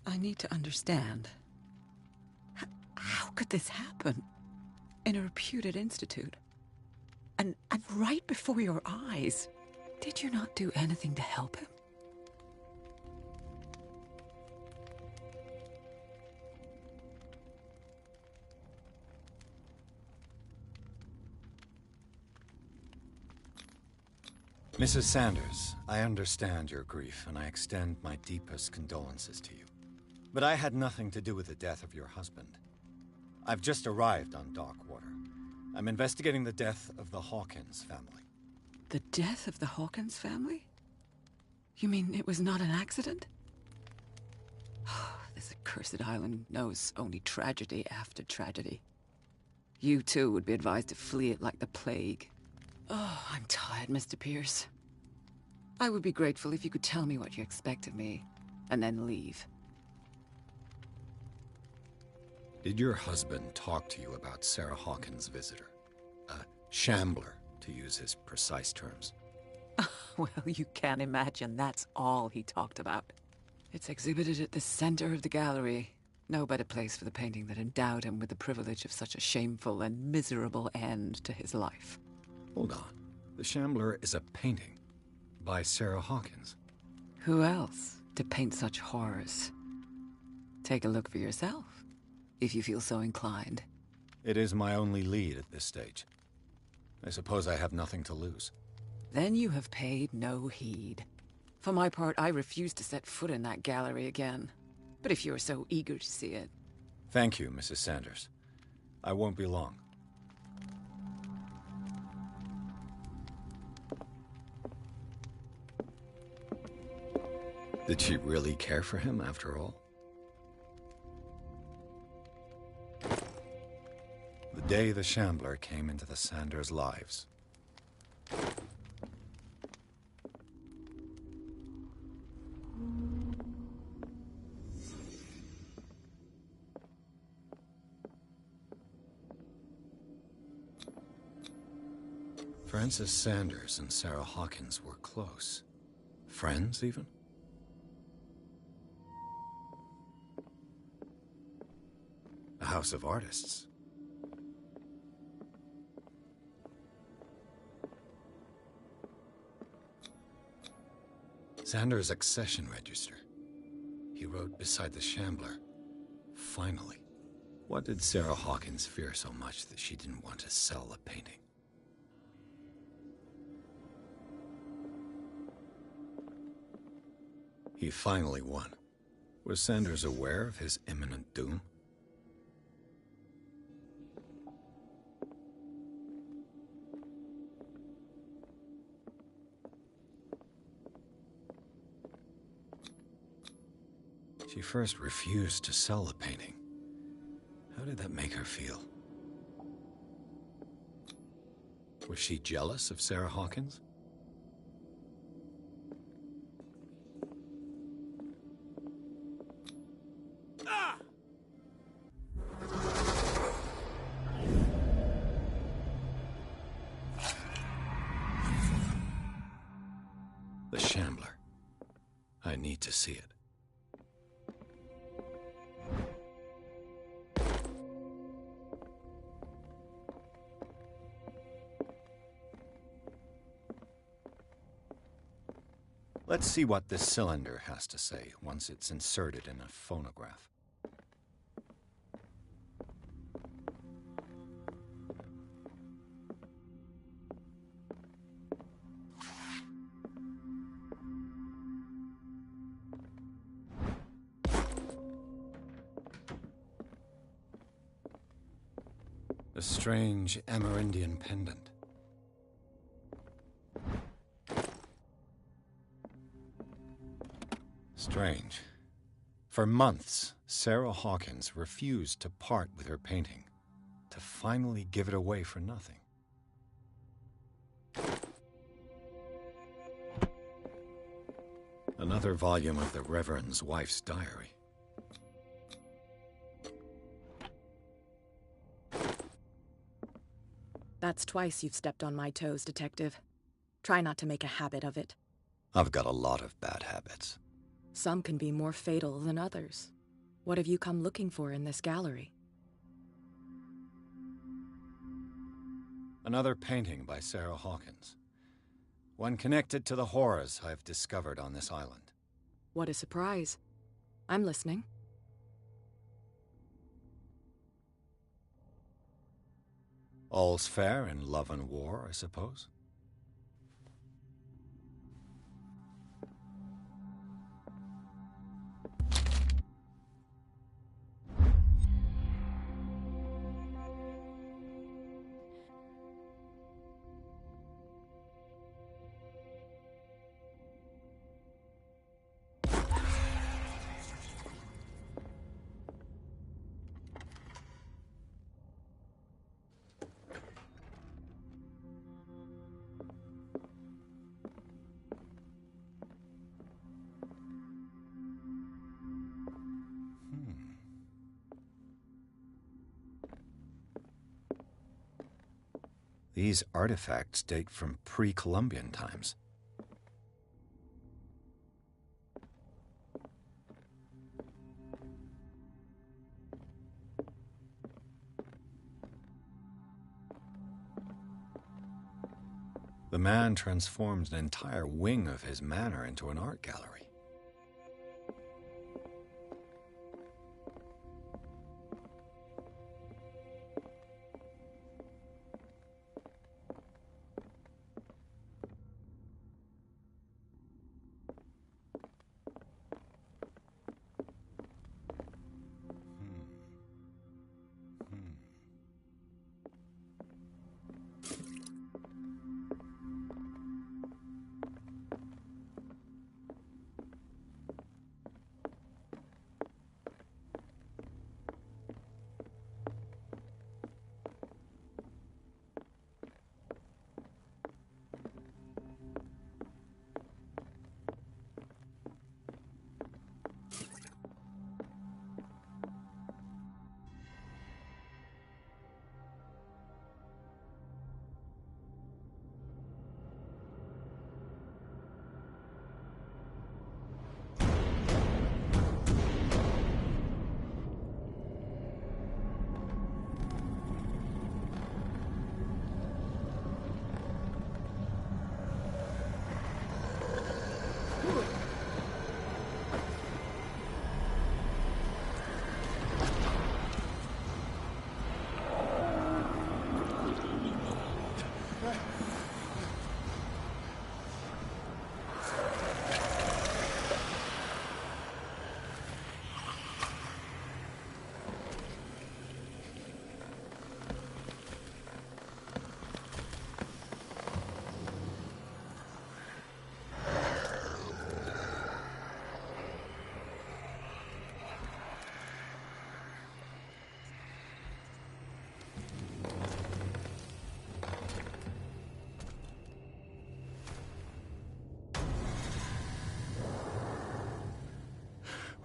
I need to understand. How could this happen? In a reputed institute? And right before your eyes? Did you not do anything to help him? Mrs. Sanders, I understand your grief, and I extend my deepest condolences to you. But I had nothing to do with the death of your husband. I've just arrived on Darkwater. I'm investigating the death of the Hawkins family. The death of the Hawkins family? You mean it was not an accident? This accursed island knows only tragedy after tragedy. You too would be advised to flee it like the plague. Oh, I'm tired, Mr. Pierce. I would be grateful if you could tell me what you expect of me, and then leave. Did your husband talk to you about Sarah Hawkins' visitor? A shambler, to use his precise terms. Well, you can't imagine that's all he talked about. It's exhibited at the center of the gallery. No better place for the painting that endowed him with the privilege of such a shameful and miserable end to his life. Hold on. The Shambler is a painting by Sarah Hawkins. Who else to paint such horrors? Take a look for yourself, if you feel so inclined. It is my only lead at this stage. I suppose I have nothing to lose. Then you have paid no heed. For my part, I refuse to set foot in that gallery again. But if you are so eager to see it... Thank you, Mrs. Sanders. I won't be long. Did she really care for him after all? The day the Shambler came into the Sanders' lives. Francis Sanders and Sarah Hawkins were close. Friends, even? A house of artists. Sanders' accession register. He wrote beside the Shambler, "Finally." What did Sarah Hawkins fear so much that she didn't want to sell the painting? He finally won. Was Sanders aware of his imminent doom? She first refused to sell the painting. How did that make her feel? Was she jealous of Sarah Hawkins? The Shambler. I need to see it. Let's see what this cylinder has to say once it's inserted in a phonograph. A strange Amerindian pendant. Strange. For months, Sarah Hawkins refused to part with her painting, to finally give it away for nothing. Another volume of the Reverend's wife's diary. That's twice you've stepped on my toes, Detective. Try not to make a habit of it. I've got a lot of bad habits. Some can be more fatal than others. What have you come looking for in this gallery? Another painting by Sarah Hawkins. One connected to the horrors I've discovered on this island. What a surprise. I'm listening. All's fair in love and war, I suppose. These artifacts date from pre-Columbian times. The man transformed an entire wing of his manor into an art gallery.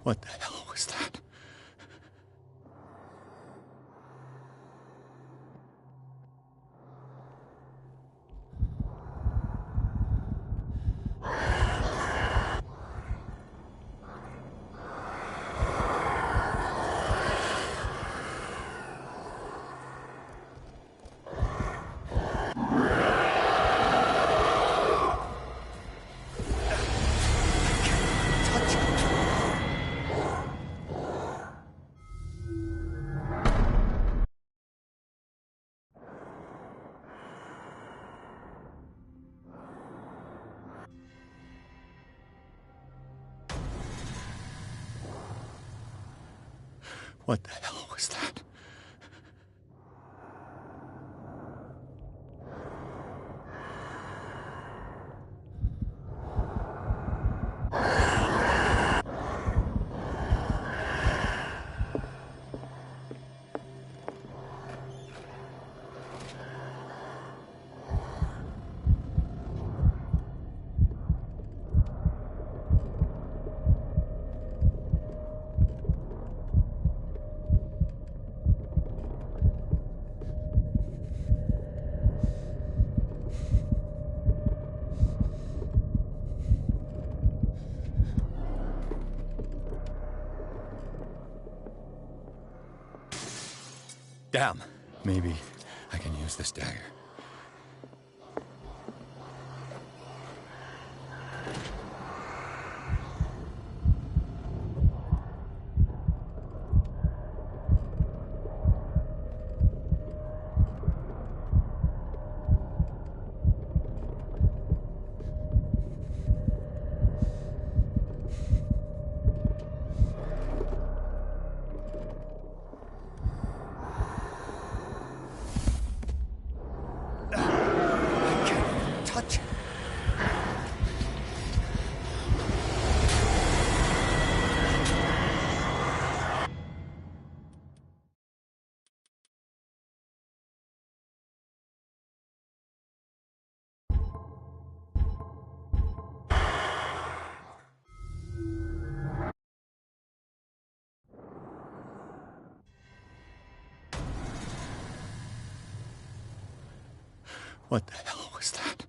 What the hell was that? What the hell was that? Damn. Maybe I can use this dagger. What the hell was that?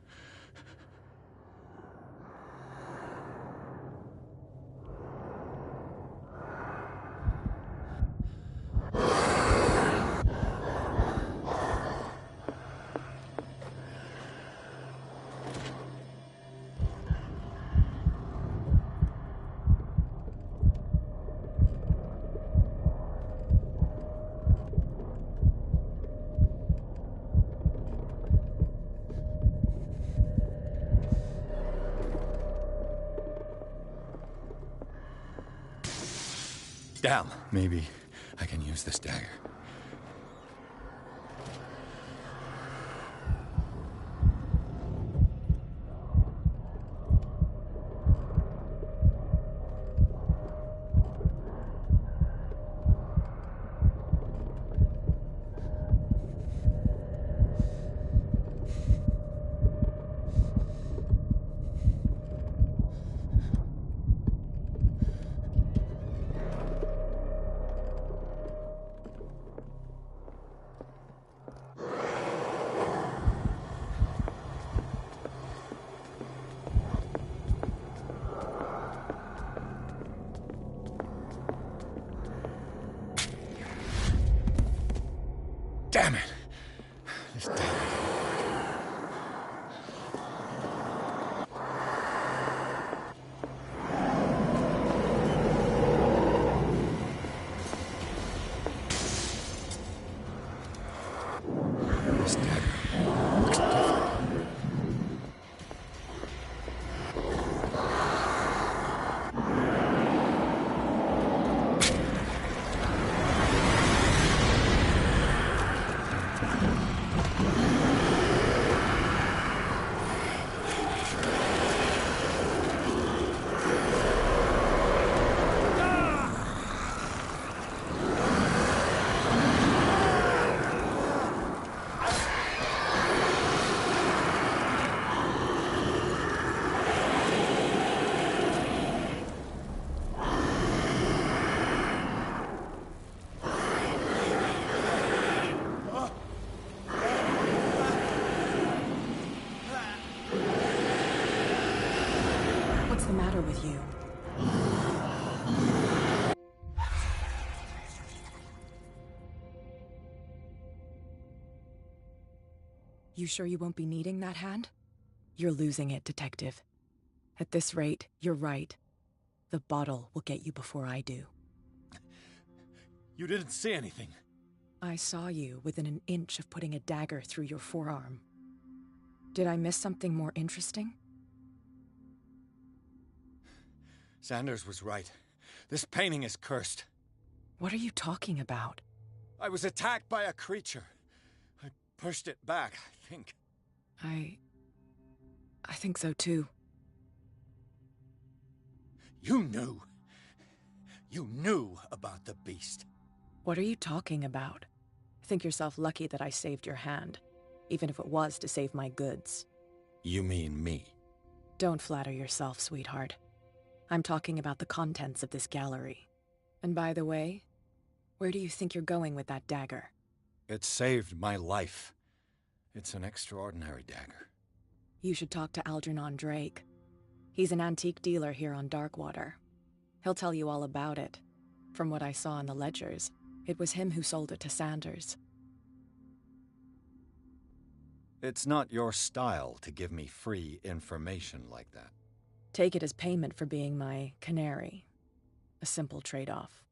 Damn. Maybe I can use this dagger. Damn it! This dagger. This dagger looks different. with you. You sure you won't be needing that hand? You're losing it, Detective. At this rate, you're right. The bottle will get you before I do. You didn't see anything. I saw you within an inch of putting a dagger through your forearm. Did I miss something more interesting? Sanders was right. This painting is cursed. What are you talking about? I was attacked by a creature. I pushed it back, I think. I think so too. You knew. You knew about the beast. What are you talking about? Think yourself lucky that I saved your hand, even if it was to save my goods. You mean me? Don't flatter yourself, sweetheart. I'm talking about the contents of this gallery. And by the way, where do you think you're going with that dagger? It saved my life. It's an extraordinary dagger. You should talk to Algernon Drake. He's an antique dealer here on Darkwater. He'll tell you all about it. From what I saw in the ledgers, it was him who sold it to Sanders. It's not your style to give me free information like that. Take it as payment for being my canary. A simple trade-off.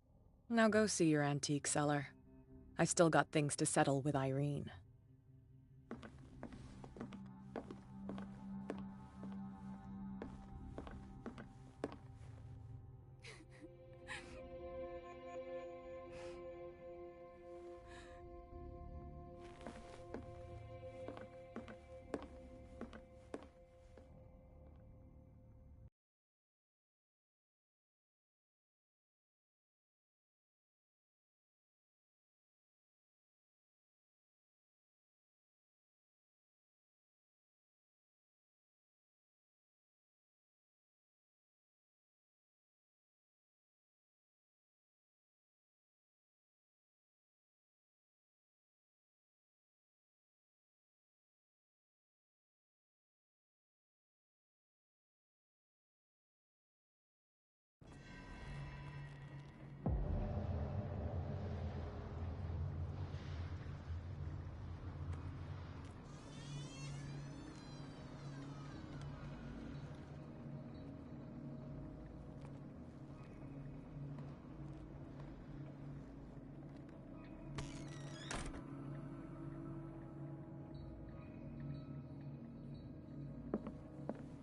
Now go see your antique seller. I still got things to settle with Irene.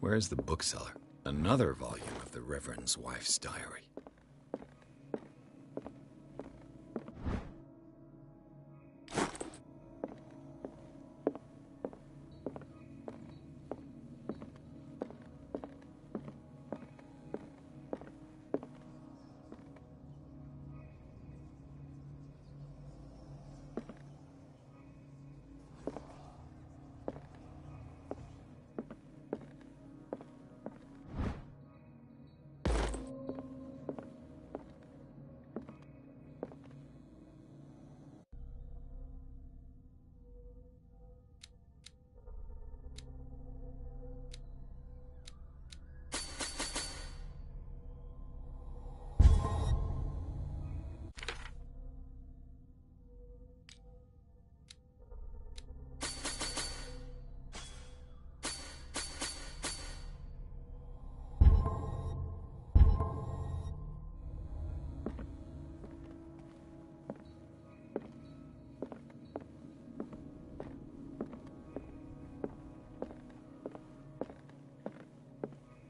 Where's the bookseller? Another volume of the Reverend's wife's diary.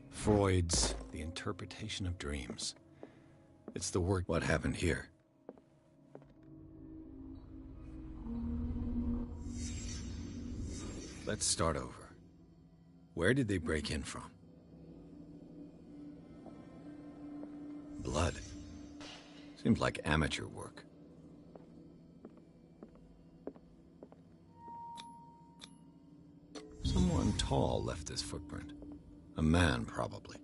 Freud's The Interpretation of Dreams. It's the work. What happened here? Let's start over. Where did they break in from? Blood. Seems like amateur work. Someone tall left this footprint. A man, probably.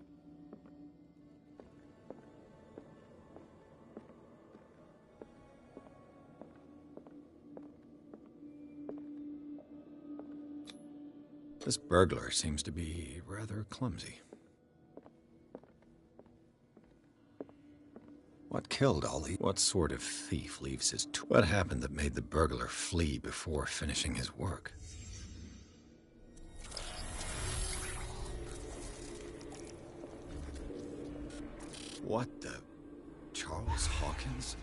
This burglar seems to be rather clumsy. What killed Ollie? What sort of thief leaves his What happened that made the burglar flee before finishing his work? What the... Charles Hawkins?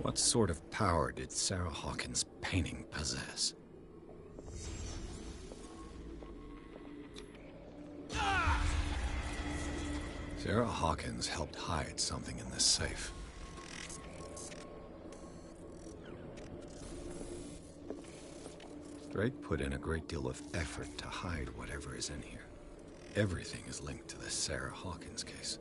What sort of power did Sarah Hawkins' painting possess? Sarah Hawkins helped hide something in this safe. Drake put in a great deal of effort to hide whatever is in here. Everything is linked to the Sarah Hawkins case.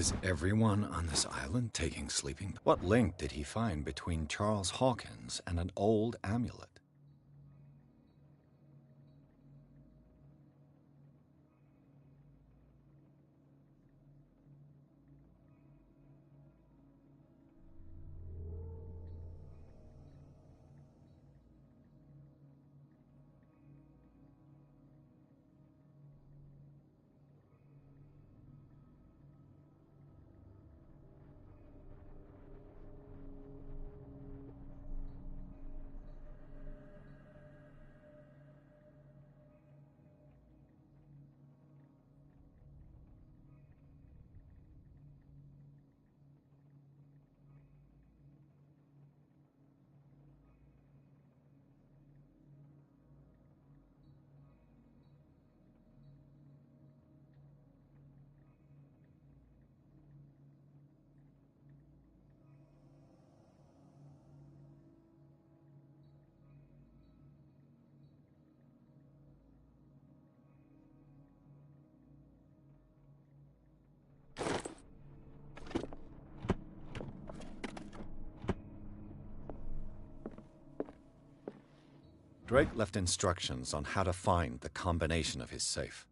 Is everyone on this island taking sleeping? What link did he find between Charles Hawkins and an old amulet? Drake left instructions on how to find the combination of his safe.